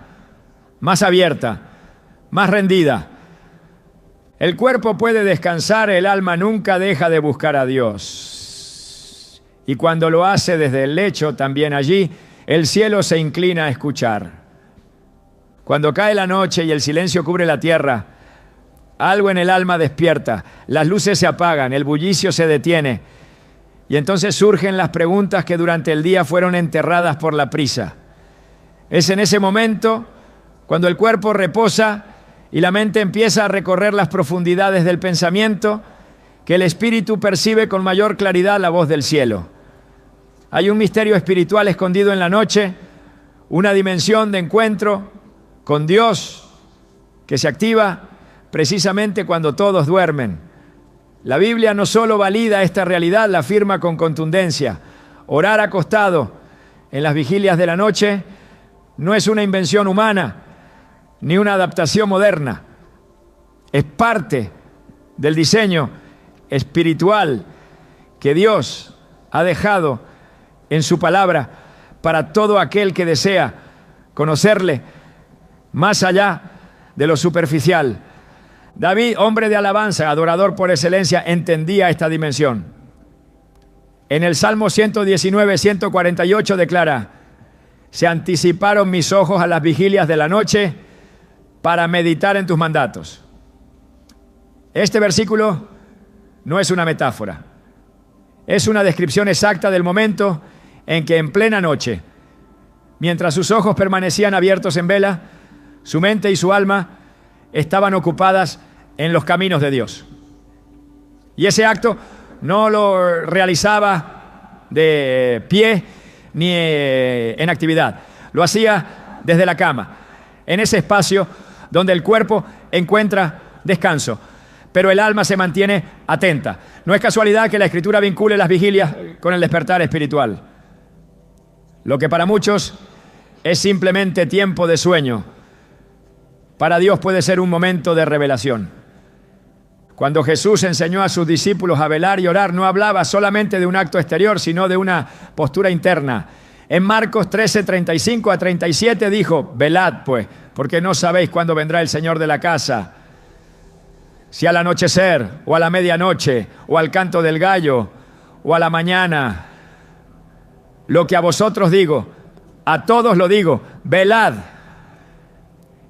más abierta, más rendida. El cuerpo puede descansar, el alma nunca deja de buscar a Dios. Y cuando lo hace desde el lecho, también allí, el cielo se inclina a escuchar. Cuando cae la noche y el silencio cubre la tierra, algo en el alma despierta, las luces se apagan, el bullicio se detiene, y entonces surgen las preguntas que durante el día fueron enterradas por la prisa. Es en ese momento, cuando el cuerpo reposa y la mente empieza a recorrer las profundidades del pensamiento, que el espíritu percibe con mayor claridad la voz del cielo. Hay un misterio espiritual escondido en la noche, una dimensión de encuentro con Dios que se activa precisamente cuando todos duermen. La Biblia no solo valida esta realidad, la afirma con contundencia. Orar acostado en las vigilias de la noche no es una invención humana, ni una adaptación moderna. Es parte del diseño espiritual que Dios ha dejado en su palabra para todo aquel que desea conocerle más allá de lo superficial. David, hombre de alabanza, adorador por excelencia, entendía esta dimensión. En el Salmo 119, 148 declara: se anticiparon mis ojos a las vigilias de la noche para meditar en tus mandatos. Este versículo no es una metáfora. Es una descripción exacta del momento en que en plena noche, mientras sus ojos permanecían abiertos en vela, su mente y su alma estaban ocupadas en los caminos de Dios. Y ese acto no lo realizaba de pie ni en actividad. Lo hacía desde la cama, en ese espacio donde el cuerpo encuentra descanso, pero el alma se mantiene atenta. No es casualidad que la Escritura vincule las vigilias con el despertar espiritual. Lo que para muchos es simplemente tiempo de sueño, para Dios puede ser un momento de revelación. Cuando Jesús enseñó a sus discípulos a velar y orar, no hablaba solamente de un acto exterior, sino de una postura interna. En Marcos 13, 35 a 37 dijo: velad pues, porque no sabéis cuándo vendrá el Señor de la casa, si al anochecer, o a la medianoche, o al canto del gallo, o a la mañana. Lo que a vosotros digo, a todos lo digo, velad.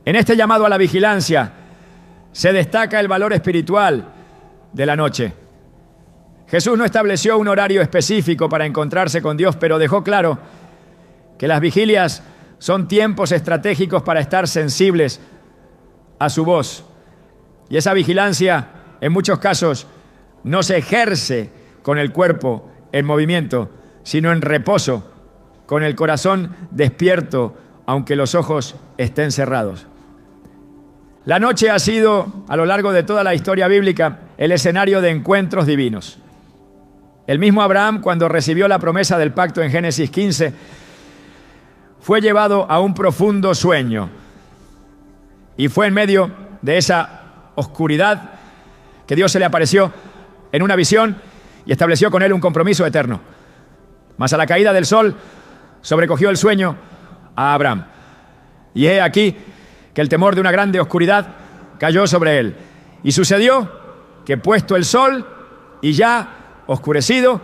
En este llamado a la vigilancia se destaca el valor espiritual de la noche. Jesús no estableció un horario específico para encontrarse con Dios, pero dejó claro que las vigilias son tiempos estratégicos para estar sensibles a su voz. Y esa vigilancia, en muchos casos, no se ejerce con el cuerpo en movimiento, sino en reposo, con el corazón despierto, aunque los ojos estén cerrados. La noche ha sido, a lo largo de toda la historia bíblica, el escenario de encuentros divinos. El mismo Abraham, cuando recibió la promesa del pacto en Génesis 15, fue llevado a un profundo sueño. Y fue en medio de esa oscuridad que Dios se le apareció en una visión y estableció con él un compromiso eterno. Mas a la caída del sol sobrecogió el sueño a Abraham. Y he aquí que el temor de una grande oscuridad cayó sobre él. Y sucedió que puesto el sol y ya oscurecido,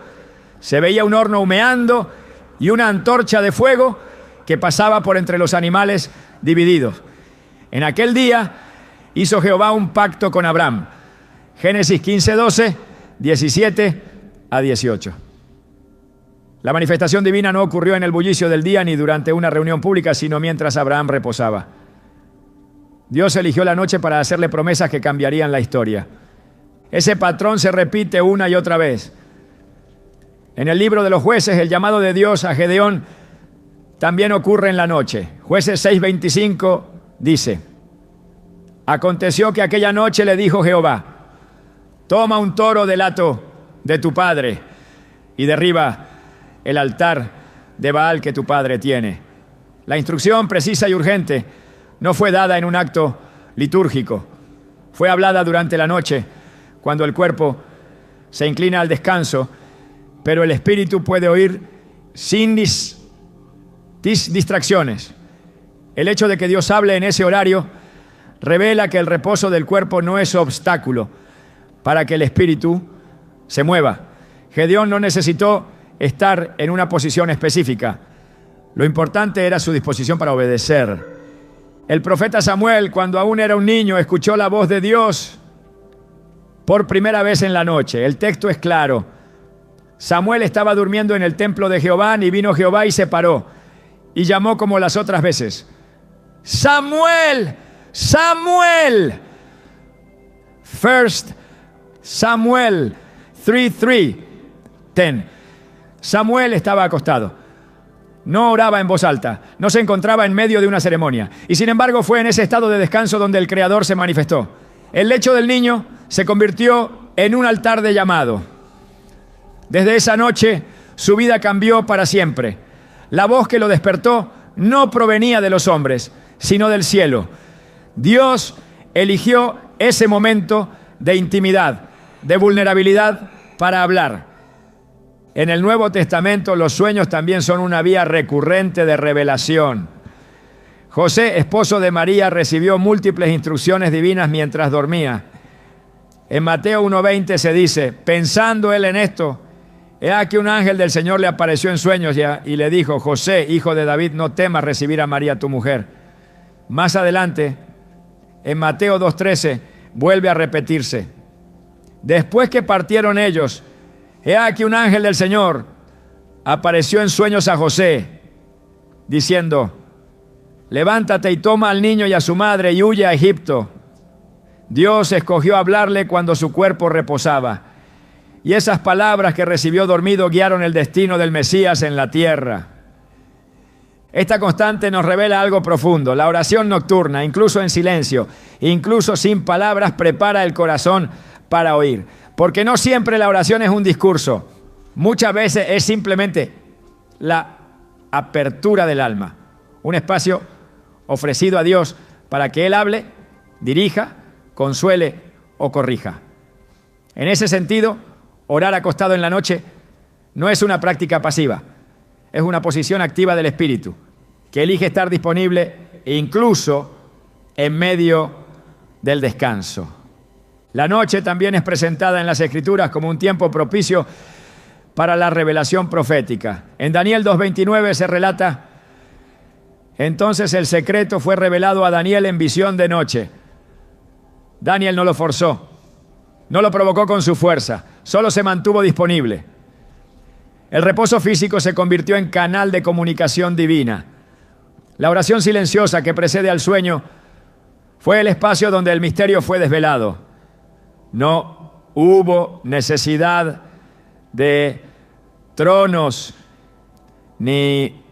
se veía un horno humeando y una antorcha de fuego que pasaba por entre los animales divididos. En aquel día hizo Jehová un pacto con Abraham. Génesis 15, 12, 17 a 18. La manifestación divina no ocurrió en el bullicio del día ni durante una reunión pública, sino mientras Abraham reposaba. Dios eligió la noche para hacerle promesas que cambiarían la historia. Ese patrón se repite una y otra vez. En el libro de los jueces, el llamado de Dios a Gedeón también ocurre en la noche. Jueces 6:25 dice: aconteció que aquella noche le dijo Jehová: toma un toro del hato de tu padre y derriba el altar de Baal que tu padre tiene. La instrucción precisa y urgente no fue dada en un acto litúrgico, fue hablada durante la noche, cuando el cuerpo se inclina al descanso, pero el espíritu puede oír sin distracciones. El hecho de que Dios hable en ese horario revela que el reposo del cuerpo no es obstáculo para que el espíritu se mueva. Gedeón no necesitó estar en una posición específica. Lo importante era su disposición para obedecer. El profeta Samuel, cuando aún era un niño, escuchó la voz de Dios por primera vez en la noche. El texto es claro. Samuel estaba durmiendo en el templo de Jehová, y vino Jehová y se paró y llamó como las otras veces: ¡Samuel! ¡Samuel! First Samuel 3:10. Samuel estaba acostado. No oraba en voz alta, no se encontraba en medio de una ceremonia. Y sin embargo fue en ese estado de descanso donde el Creador se manifestó. El lecho del niño se convirtió en un altar de llamado. Desde esa noche su vida cambió para siempre. La voz que lo despertó no provenía de los hombres, sino del cielo. Dios eligió ese momento de intimidad, de vulnerabilidad para hablar. En el Nuevo Testamento los sueños también son una vía recurrente de revelación. José, esposo de María, recibió múltiples instrucciones divinas mientras dormía. En Mateo 1:20 se dice: pensando él en esto, he aquí un ángel del Señor le apareció en sueños y le dijo: José, hijo de David, no temas recibir a María tu mujer. Más adelante, en Mateo 2:13, vuelve a repetirse: Después que partieron ellos, he aquí un ángel del Señor apareció en sueños a José, diciendo: levántate y toma al niño y a su madre y huye a Egipto. Dios escogió hablarle cuando su cuerpo reposaba, y esas palabras que recibió dormido guiaron el destino del Mesías en la tierra. Esta constante nos revela algo profundo. La oración nocturna, incluso en silencio, incluso sin palabras, prepara el corazón para oír. Porque no siempre la oración es un discurso. Muchas veces es simplemente la apertura del alma. Un espacio ofrecido a Dios para que Él hable, dirija, consuele o corrija. En ese sentido, orar acostado en la noche no es una práctica pasiva. Es una posición activa del espíritu, que elige estar disponible incluso en medio del descanso. La noche también es presentada en las Escrituras como un tiempo propicio para la revelación profética. En Daniel 2:29 se relata: entonces el secreto fue revelado a Daniel en visión de noche. Daniel no lo forzó, no lo provocó con su fuerza, solo se mantuvo disponible. El reposo físico se convirtió en canal de comunicación divina. La oración silenciosa que precede al sueño fue el espacio donde el misterio fue desvelado. No hubo necesidad de tronos ni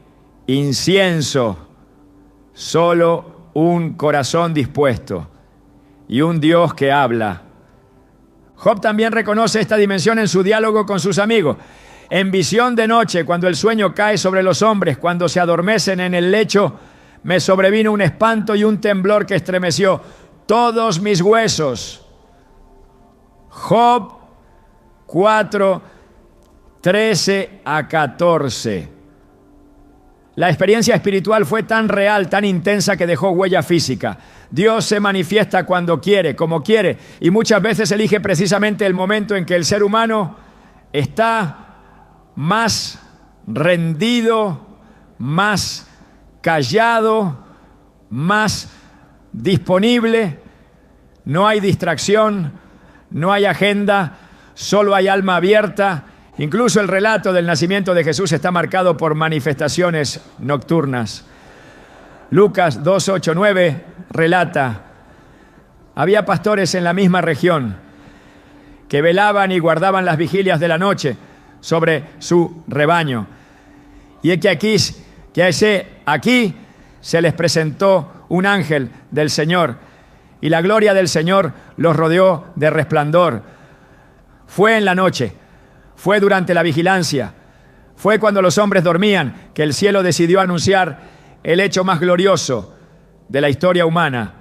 incienso, solo un corazón dispuesto y un Dios que habla. Job también reconoce esta dimensión en su diálogo con sus amigos. En visión de noche, cuando el sueño cae sobre los hombres, cuando se adormecen en el lecho, me sobrevino un espanto y un temblor que estremeció todos mis huesos. Job 4, 13 a 14. La experiencia espiritual fue tan real, tan intensa, que dejó huella física. Dios se manifiesta cuando quiere, como quiere, y muchas veces elige precisamente el momento en que el ser humano está más rendido, más callado, más disponible. No hay distracción, no hay agenda, solo hay alma abierta. Incluso el relato del nacimiento de Jesús está marcado por manifestaciones nocturnas. Lucas 2, 8, 9 relata: había pastores en la misma región que velaban y guardaban las vigilias de la noche sobre su rebaño. Y es que aquí se les presentó un ángel del Señor, y la gloria del Señor los rodeó de resplandor. Fue en la noche, fue durante la vigilancia, fue cuando los hombres dormían que el cielo decidió anunciar el hecho más glorioso de la historia humana.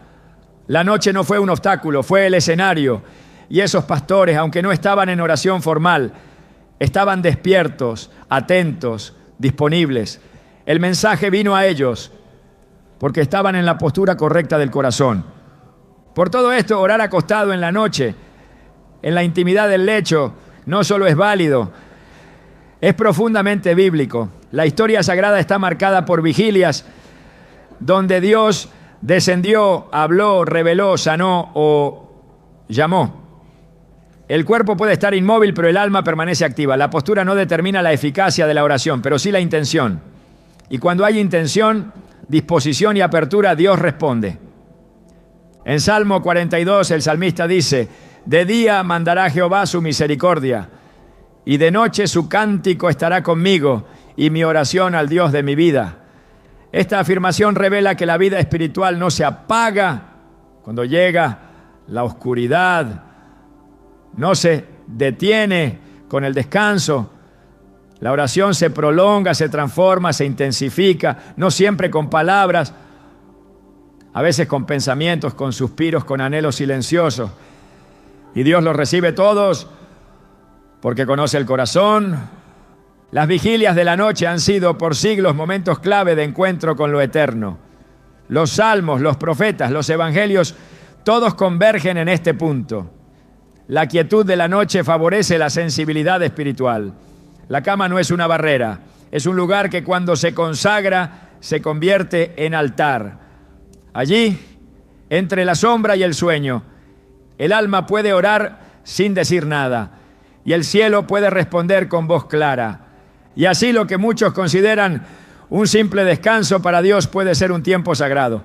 La noche no fue un obstáculo, fue el escenario. Y esos pastores, aunque no estaban en oración formal, estaban despiertos, atentos, disponibles. El mensaje vino a ellos porque estaban en la postura correcta del corazón. Por todo esto, orar acostado en la noche, en la intimidad del lecho, no solo es válido, es profundamente bíblico. La historia sagrada está marcada por vigilias donde Dios descendió, habló, reveló, sanó o llamó. El cuerpo puede estar inmóvil, pero el alma permanece activa. La postura no determina la eficacia de la oración, pero sí la intención. Y cuando hay intención, disposición y apertura, Dios responde. En Salmo 42, el salmista dice: de día mandará Jehová su misericordia, y de noche su cántico estará conmigo, y mi oración al Dios de mi vida. Esta afirmación revela que la vida espiritual no se apaga cuando llega la oscuridad, no se detiene con el descanso. La oración se prolonga, se transforma, se intensifica, no siempre con palabras, a veces con pensamientos, con suspiros, con anhelos silenciosos. Y Dios los recibe todos porque conoce el corazón. Las vigilias de la noche han sido por siglos momentos clave de encuentro con lo eterno. Los salmos, los profetas, los evangelios, todos convergen en este punto. La quietud de la noche favorece la sensibilidad espiritual. La cama no es una barrera, es un lugar que cuando se consagra se convierte en altar. Allí, entre la sombra y el sueño, el alma puede orar sin decir nada, y el cielo puede responder con voz clara. Y así lo que muchos consideran un simple descanso para Dios puede ser un tiempo sagrado.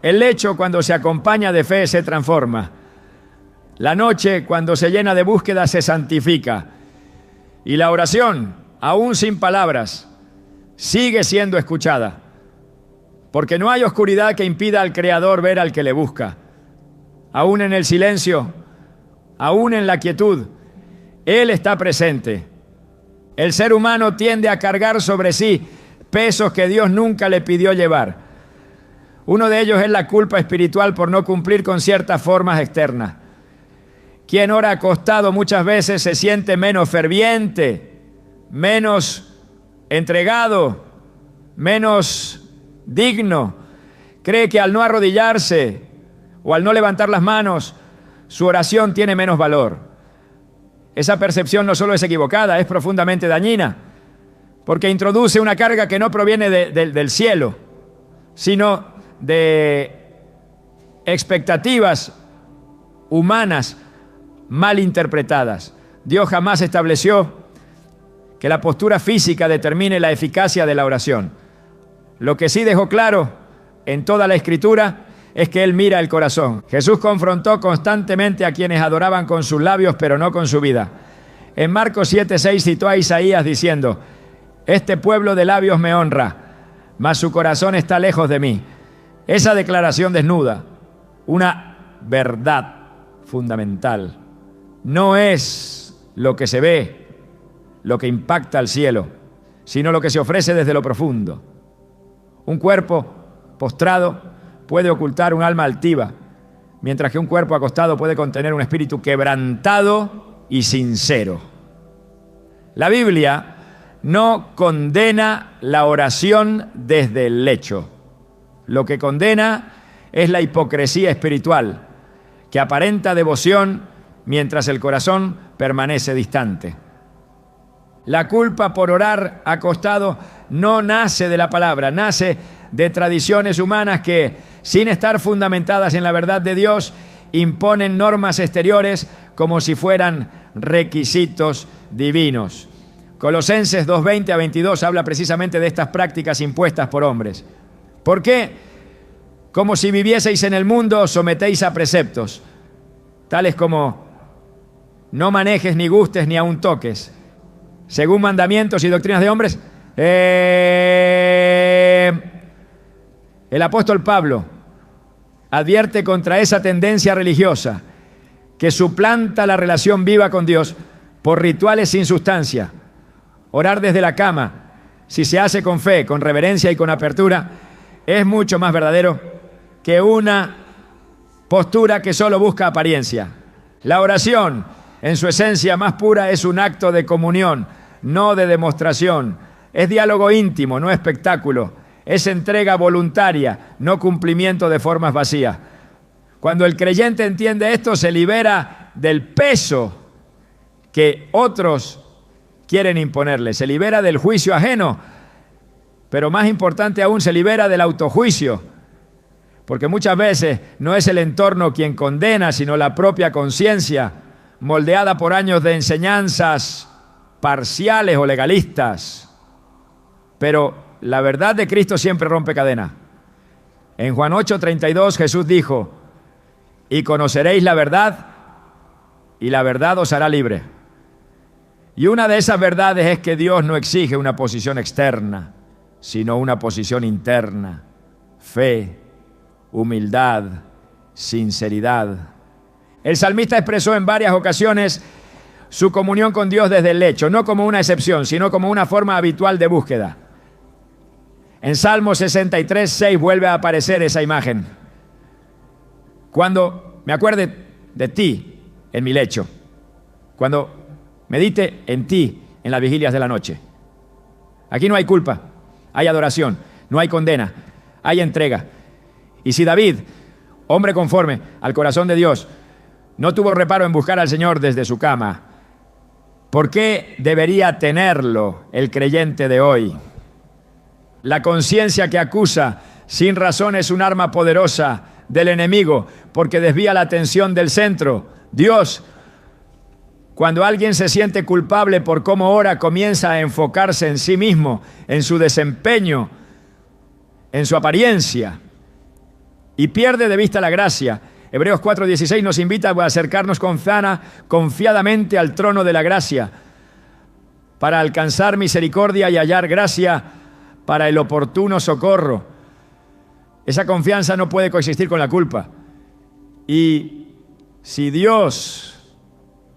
El lecho, cuando se acompaña de fe, se transforma. La noche, cuando se llena de búsqueda, se santifica. Y la oración, aún sin palabras, sigue siendo escuchada. Porque no hay oscuridad que impida al Creador ver al que le busca. Aún en el silencio, aún en la quietud, Él está presente. El ser humano tiende a cargar sobre sí pesos que Dios nunca le pidió llevar. Uno de ellos es la culpa espiritual por no cumplir con ciertas formas externas. Quien ora acostado muchas veces se siente menos ferviente, menos entregado, menos digno. Cree que al no arrodillarse o al no levantar las manos, su oración tiene menos valor. Esa percepción no solo es equivocada, es profundamente dañina, porque introduce una carga que no proviene del cielo, sino de expectativas humanas mal interpretadas. Dios jamás estableció que la postura física determine la eficacia de la oración. Lo que sí dejó claro en toda la Escritura es que Él mira el corazón. Jesús confrontó constantemente a quienes adoraban con sus labios, pero no con su vida. En Marcos 7:6 citó a Isaías diciendo: este pueblo de labios me honra, mas su corazón está lejos de mí. Esa declaración desnuda una verdad fundamental. No es lo que se ve, lo que impacta al cielo, sino lo que se ofrece desde lo profundo. Un cuerpo postrado puede ocultar un alma altiva, mientras que un cuerpo acostado puede contener un espíritu quebrantado y sincero. La Biblia no condena la oración desde el lecho. Lo que condena es la hipocresía espiritual, que aparenta devoción mientras el corazón permanece distante. La culpa por orar acostado no nace de la palabra, nace de tradiciones humanas que, sin estar fundamentadas en la verdad de Dios, imponen normas exteriores como si fueran requisitos divinos. Colosenses 2:20-22 habla precisamente de estas prácticas impuestas por hombres. ¿Por qué? Como si vivieseis en el mundo, os sometéis a preceptos, tales como: no manejes, ni gustes, ni aun toques, según mandamientos y doctrinas de hombres. El apóstol Pablo advierte contra esa tendencia religiosa que suplanta la relación viva con Dios por rituales sin sustancia. Orar desde la cama, si se hace con fe, con reverencia y con apertura, es mucho más verdadero que una postura que solo busca apariencia. La oración, en su esencia más pura, es un acto de comunión, no de demostración. Es diálogo íntimo, no espectáculo. Es entrega voluntaria, no cumplimiento de formas vacías. Cuando el creyente entiende esto, se libera del peso que otros quieren imponerle, se libera del juicio ajeno, pero más importante aún, se libera del autojuicio, porque muchas veces no es el entorno quien condena, sino la propia conciencia, moldeada por años de enseñanzas parciales o legalistas. Pero la verdad de Cristo siempre rompe cadena. En Juan 8:32 Jesús dijo: y conoceréis la verdad, y la verdad os hará libre. Y una de esas verdades es que Dios no exige una posición externa, sino una posición interna: fe, humildad, sinceridad. El salmista expresó en varias ocasiones su comunión con Dios desde el lecho, no como una excepción, sino como una forma habitual de búsqueda. En Salmo 63:6 vuelve a aparecer esa imagen: cuando me acuerde de ti en mi lecho, cuando medite en ti en las vigilias de la noche. Aquí no hay culpa, hay adoración, no hay condena, hay entrega. Y si David, hombre conforme al corazón de Dios, no tuvo reparo en buscar al Señor desde su cama, ¿por qué debería tenerlo el creyente de hoy? La conciencia que acusa sin razón es un arma poderosa del enemigo, porque desvía la atención del centro. Dios Cuando alguien se siente culpable por cómo ora, comienza a enfocarse en sí mismo, en su desempeño, en su apariencia, y pierde de vista la gracia. Hebreos 4:16 nos invita a acercarnos confiadamente al trono de la gracia para alcanzar misericordia y hallar gracia para el oportuno socorro. Esa confianza no puede coexistir con la culpa. Y si Dios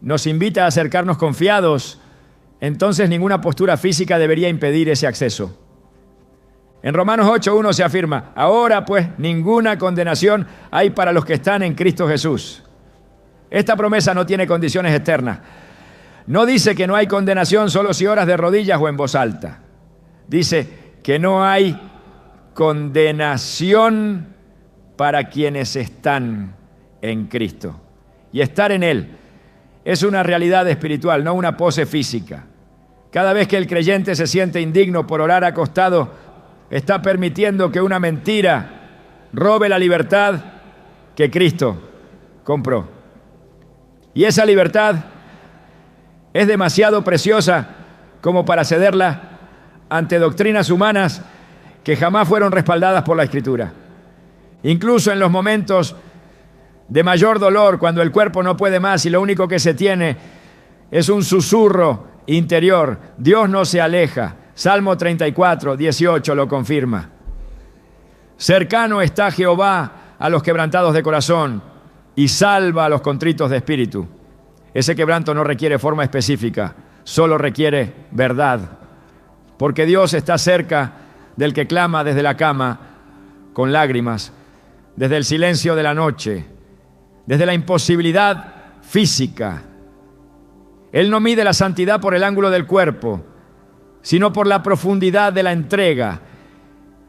nos invita a acercarnos confiados, entonces ninguna postura física debería impedir ese acceso. En Romanos 8:1 se afirma: ahora pues ninguna condenación hay para los que están en Cristo Jesús. Esta promesa no tiene condiciones externas. No dice que no hay condenación solo si oras de rodillas o en voz alta. Dice que no hay condenación para quienes están en Cristo. Y estar en Él es una realidad espiritual, no una pose física. Cada vez que el creyente se siente indigno por orar acostado, está permitiendo que una mentira robe la libertad que Cristo compró. Y esa libertad es demasiado preciosa como para cederla ante doctrinas humanas que jamás fueron respaldadas por la Escritura. Incluso en los momentos de mayor dolor, cuando el cuerpo no puede más y lo único que se tiene es un susurro interior, Dios no se aleja. Salmo 34:18 lo confirma. Cercano está Jehová a los quebrantados de corazón y salva a los contritos de espíritu. Ese quebranto no requiere forma específica, solo requiere verdad, porque Dios está cerca del que clama desde la cama con lágrimas, desde el silencio de la noche, desde la imposibilidad física. Él no mide la santidad por el ángulo del cuerpo, sino por la profundidad de la entrega.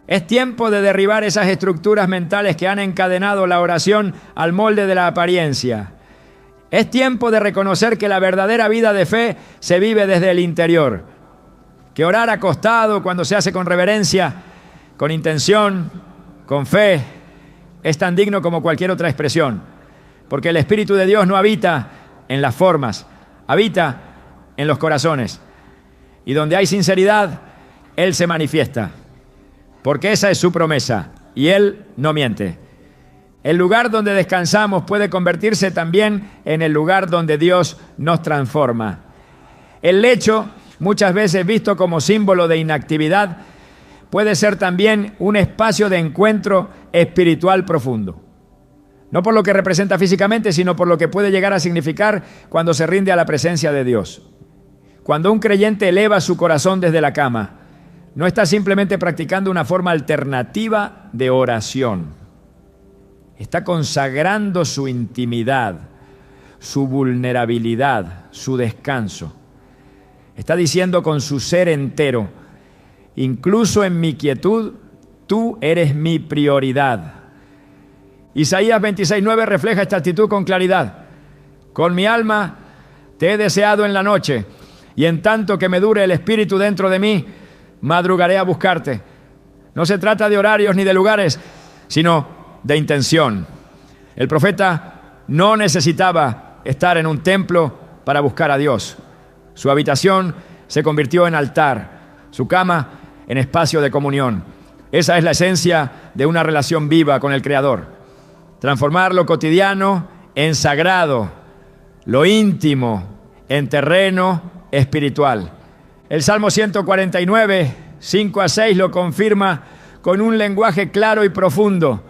Es tiempo de derribar esas estructuras mentales que han encadenado la oración al molde de la apariencia. Es tiempo de reconocer que la verdadera vida de fe se vive desde el interior. Que orar acostado cuando se hace con reverencia, con intención, con fe, es tan digno como cualquier otra expresión. Porque el Espíritu de Dios no habita en las formas, habita en los corazones. Y donde hay sinceridad, Él se manifiesta. Porque esa es su promesa y Él no miente. El lugar donde descansamos puede convertirse también en el lugar donde Dios nos transforma. El lecho, muchas veces visto como símbolo de inactividad, puede ser también un espacio de encuentro espiritual profundo. No por lo que representa físicamente, sino por lo que puede llegar a significar cuando se rinde a la presencia de Dios. Cuando un creyente eleva su corazón desde la cama, no está simplemente practicando una forma alternativa de oración. Está consagrando su intimidad, su vulnerabilidad, su descanso. Está diciendo con su ser entero: incluso en mi quietud, tú eres mi prioridad. Isaías 26:9 refleja esta actitud con claridad. Con mi alma te he deseado en la noche, y en tanto que me dure el espíritu dentro de mí, madrugaré a buscarte. No se trata de horarios ni de lugares, sino de intención. El profeta no necesitaba estar en un templo para buscar a Dios. Su habitación se convirtió en altar, su cama en espacio de comunión. Esa es la esencia de una relación viva con el Creador. Transformar lo cotidiano en sagrado, lo íntimo en terreno espiritual. El Salmo 149, 5-6 lo confirma con un lenguaje claro y profundo.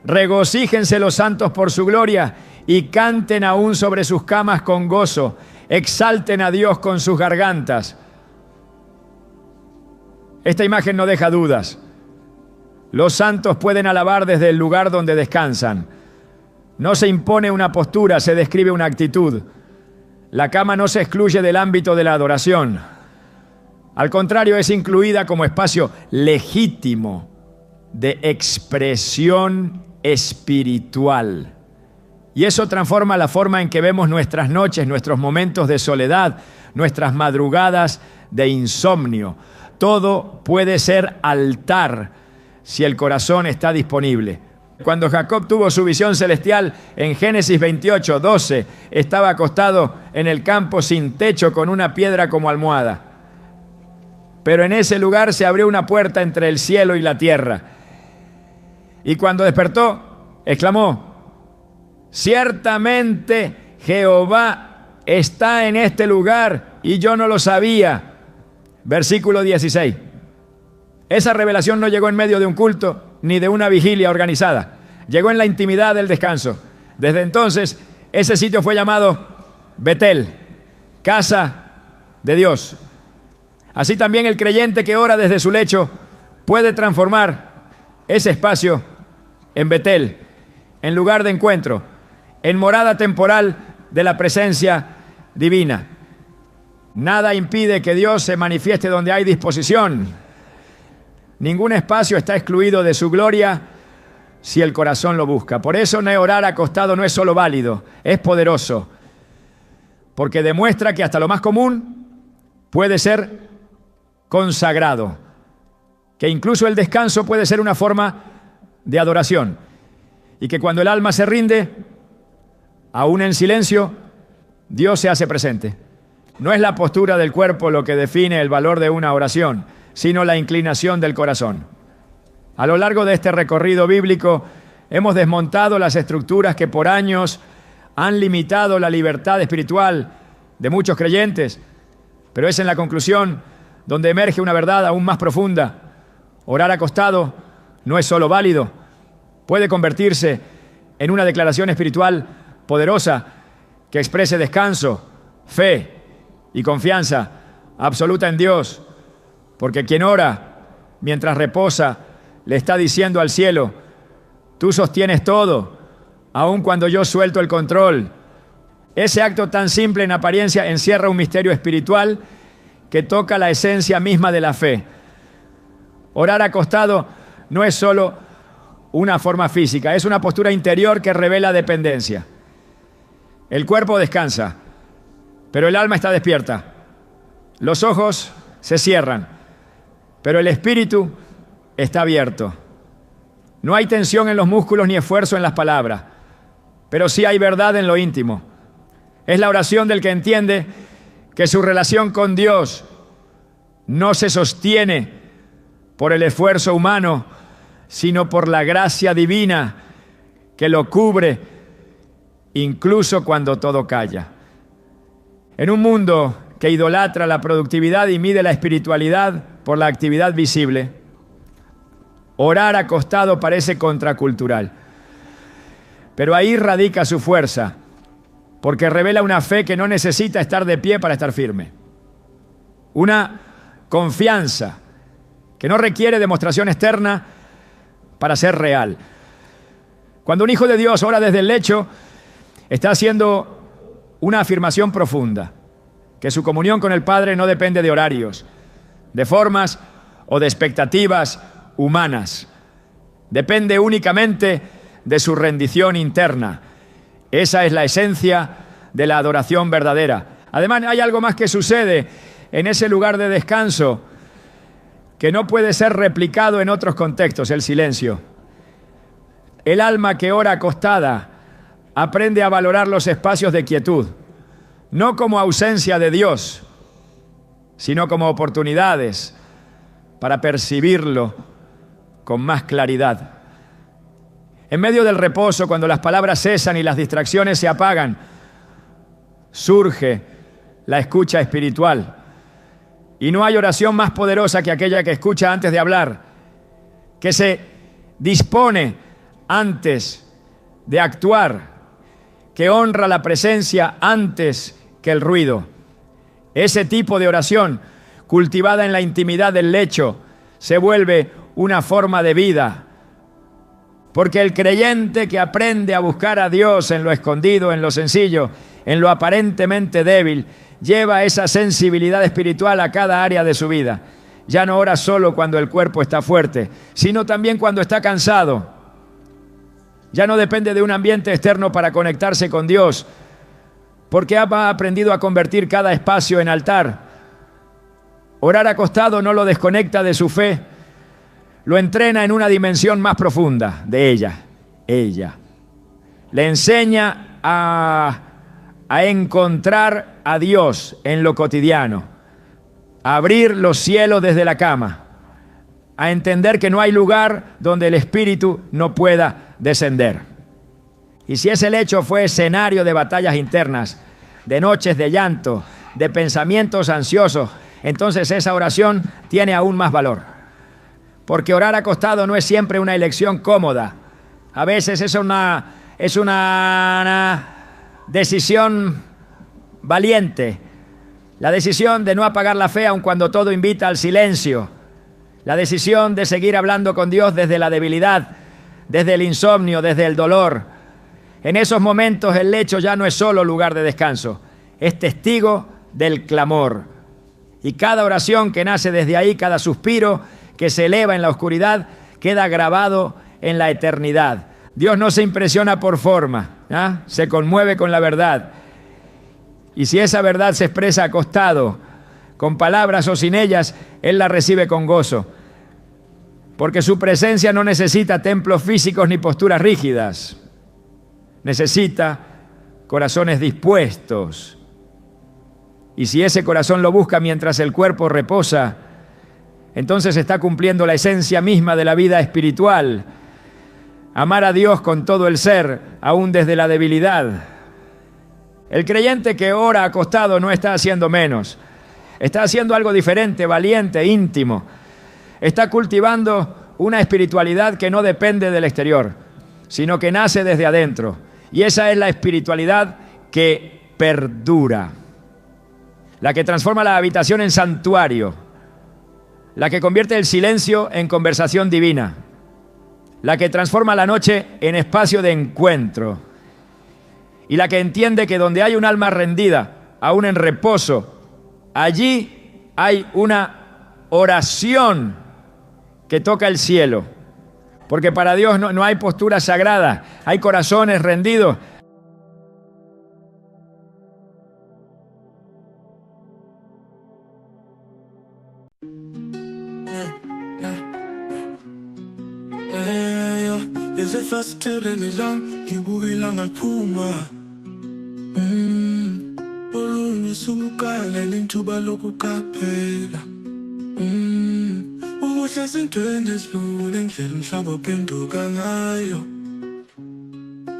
Regocíjense los santos por su gloria y canten aún sobre sus camas con gozo. Exalten a Dios con sus gargantas. Esta imagen no deja dudas. Los santos pueden alabar desde el lugar donde descansan. No se impone una postura, se describe una actitud. La cama no se excluye del ámbito de la adoración. Al contrario, es incluida como espacio legítimo de expresión espiritual. Y eso transforma la forma en que vemos nuestras noches, nuestros momentos de soledad, nuestras madrugadas de insomnio. Todo puede ser altar si el corazón está disponible. Cuando Jacob tuvo su visión celestial en Génesis 28:12, estaba acostado en el campo sin techo con una piedra como almohada. Pero en ese lugar se abrió una puerta entre el cielo y la tierra. Y cuando despertó, exclamó: ciertamente Jehová está en este lugar y yo no lo sabía. Versículo 16. Esa revelación no llegó en medio de un culto ni de una vigilia organizada. Llegó en la intimidad del descanso. Desde entonces, ese sitio fue llamado Betel, casa de Dios. Así también el creyente que ora desde su lecho puede transformar ese espacio en Betel, en lugar de encuentro, en morada temporal de la presencia divina. Nada impide que Dios se manifieste donde hay disposición. Ningún espacio está excluido de su gloria si el corazón lo busca. Por eso orar acostado no es solo válido, es poderoso, porque demuestra que hasta lo más común puede ser consagrado, que incluso el descanso puede ser una forma de adoración, y que cuando el alma se rinde, aún en silencio, Dios se hace presente. No es la postura del cuerpo lo que define el valor de una oración, sino la inclinación del corazón. A lo largo de este recorrido bíblico, hemos desmontado las estructuras que por años han limitado la libertad espiritual de muchos creyentes, pero es en la conclusión donde emerge una verdad aún más profunda. Orar acostado no es solo válido, puede convertirse en una declaración espiritual poderosa que exprese descanso, fe y confianza absoluta en Dios, porque quien ora mientras reposa le está diciendo al cielo: tú sostienes todo, aun cuando yo suelto el control. Ese acto tan simple en apariencia encierra un misterio espiritual que toca la esencia misma de la fe. Orar acostado no es solo una forma física, es una postura interior que revela dependencia. El cuerpo descansa, pero el alma está despierta. Los ojos se cierran, pero el espíritu está abierto. No hay tensión en los músculos ni esfuerzo en las palabras, pero sí hay verdad en lo íntimo. Es la oración del que entiende que su relación con Dios no se sostiene por el esfuerzo humano, sino por la gracia divina que lo cubre incluso cuando todo calla. En un mundo que idolatra la productividad y mide la espiritualidad por la actividad visible, orar acostado parece contracultural. Pero ahí radica su fuerza, porque revela una fe que no necesita estar de pie para estar firme. Una confianza que no requiere demostración externa para ser real. Cuando un hijo de Dios ora desde el lecho, está haciendo una afirmación profunda, que su comunión con el Padre no depende de horarios, de formas o de expectativas humanas. Depende únicamente de su rendición interna. Esa es la esencia de la adoración verdadera. Además, hay algo más que sucede en ese lugar de descanso que no puede ser replicado en otros contextos: el silencio. El alma que ora acostada aprende a valorar los espacios de quietud, no como ausencia de Dios, sino como oportunidades para percibirlo con más claridad. En medio del reposo, cuando las palabras cesan y las distracciones se apagan, surge la escucha espiritual. Y no hay oración más poderosa que aquella que escucha antes de hablar, que se dispone antes de actuar, que honra la presencia antes que el ruido. Ese tipo de oración, cultivada en la intimidad del lecho, se vuelve una forma de vida. Porque el creyente que aprende a buscar a Dios en lo escondido, en lo sencillo, en lo aparentemente débil, lleva esa sensibilidad espiritual a cada área de su vida. Ya no ora solo cuando el cuerpo está fuerte, sino también cuando está cansado. Ya no depende de un ambiente externo para conectarse con Dios, porque ha aprendido a convertir cada espacio en altar. Orar acostado no lo desconecta de su fe, lo entrena en una dimensión más profunda de ella. ella. Le enseña a encontrar a Dios en lo cotidiano, a abrir los cielos desde la cama, a entender que no hay lugar donde el Espíritu no pueda descender. Y si ese lecho fue escenario de batallas internas, de noches de llanto, de pensamientos ansiosos, entonces esa oración tiene aún más valor. Porque orar acostado no es siempre una elección cómoda. A veces es una decisión valiente. La decisión de no apagar la fe aun cuando todo invita al silencio. La decisión de seguir hablando con Dios desde la debilidad, desde el insomnio, desde el dolor. En esos momentos el lecho ya no es solo lugar de descanso, es testigo del clamor. Y cada oración que nace desde ahí, cada suspiro que se eleva en la oscuridad, queda grabado en la eternidad. Dios no se impresiona por forma, se conmueve con la verdad. Y si esa verdad se expresa acostado, con palabras o sin ellas, Él la recibe con gozo. Porque su presencia no necesita templos físicos ni posturas rígidas. Necesita corazones dispuestos. Y si ese corazón lo busca mientras el cuerpo reposa, entonces está cumpliendo la esencia misma de la vida espiritual. Amar a Dios con todo el ser, aún desde la debilidad. El creyente que ora acostado no está haciendo menos. Está haciendo algo diferente, valiente, íntimo. Está cultivando una espiritualidad que no depende del exterior, sino que nace desde adentro. Y esa es la espiritualidad que perdura. La que transforma la habitación en santuario. La que convierte el silencio en conversación divina. La que transforma la noche en espacio de encuentro. Y la que entiende que donde hay un alma rendida, aún en reposo, allí hay una oración que toca el cielo. Porque para Dios no hay postura sagrada, hay corazones rendidos. Izifasitele ngilang ngibukela ngaphuma olunye sukukala lithuba lokuqaphela ubuhle sintweni esilula indlela umhlaba ophenduka ngayo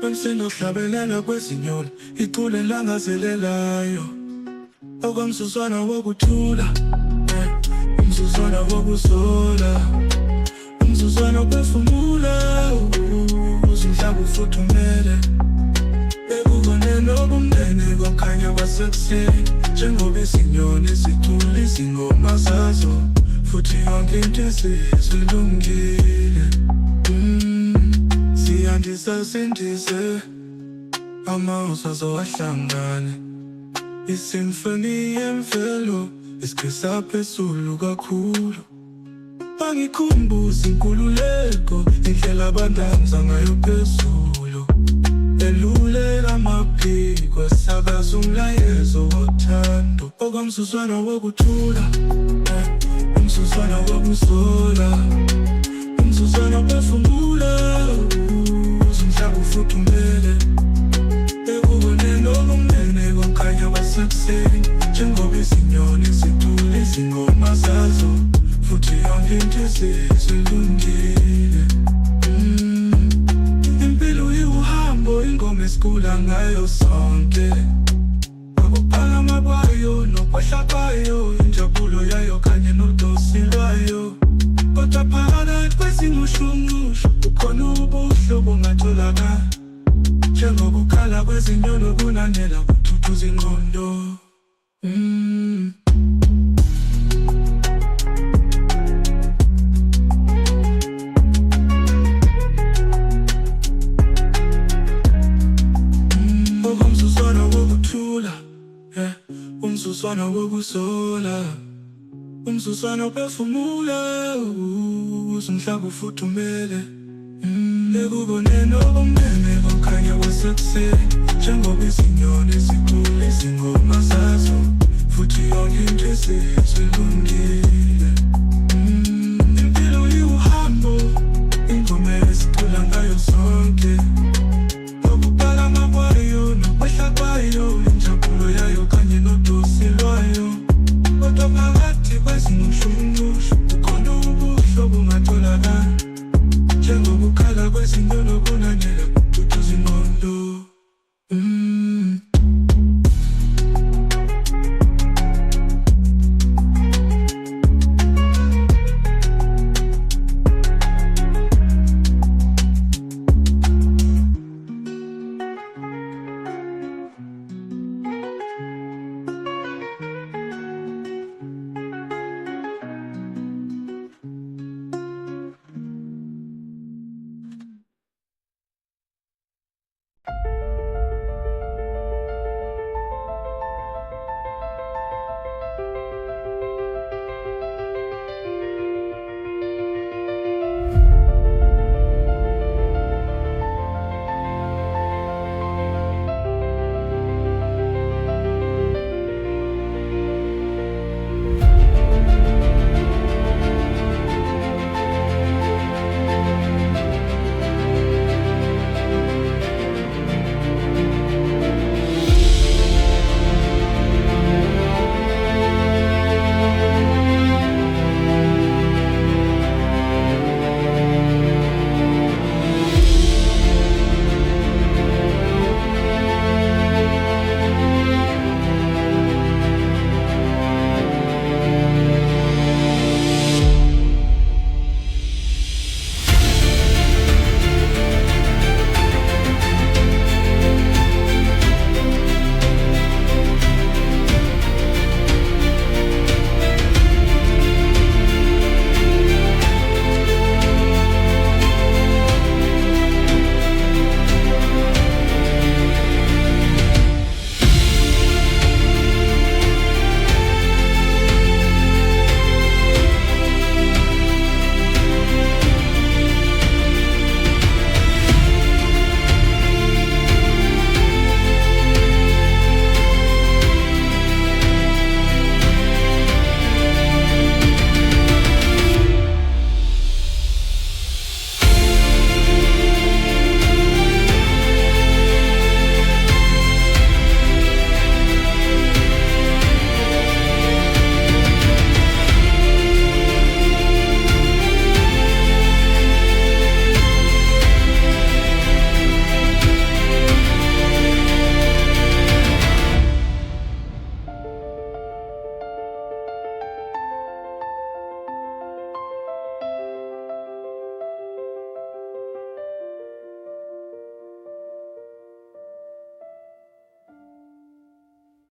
Bensinokuhlabelela kwezinyoni icule langazelelayo okwamsuswana wokuthula umsuswana wokusola umsuswana ophefumula umhlaba ufuthumele ekuboneni obumnene kwakhanya kwasekuseni njengoba izinyoni zicula izingoma zazo futhi yonke into esizilungile siyandisa sindise amazwi azowahlangane isimfoni yemvelo isigqisa phezulu kakhulu Bangikhumbuza inkululeko indlela abandanza ngayo phezulu elulela amaphiko esakaza umlayezo wothando okwamsuswana wokuthula umsuswana wokusola umsuswana ophefumula umhlaba ufuthumele ekuboneni obumnene kwakhanya kwasekuseni njengoba izinyoni zicula izingoma zazo futhi yonke into esizilungile impilo iwuhambo ingoma esikula ngayo sonke ukuphakama kwayo nokwehla kwayo injabulo yayo kanye nodosi lwayo kodwa phakathi kwezingushunqushu kukhona ubuhlobo ongatholakala njengokukhala kwezinyoni okunanela kuthuthuza ingqondo umsuswana wokusola umsuswana ophefumula umhlaba ufuthumele ekuboneni obumnene kwakhanya kwasekuseni njengoba izinyoni zicula izingoma zazo futhi yonke into esizilungile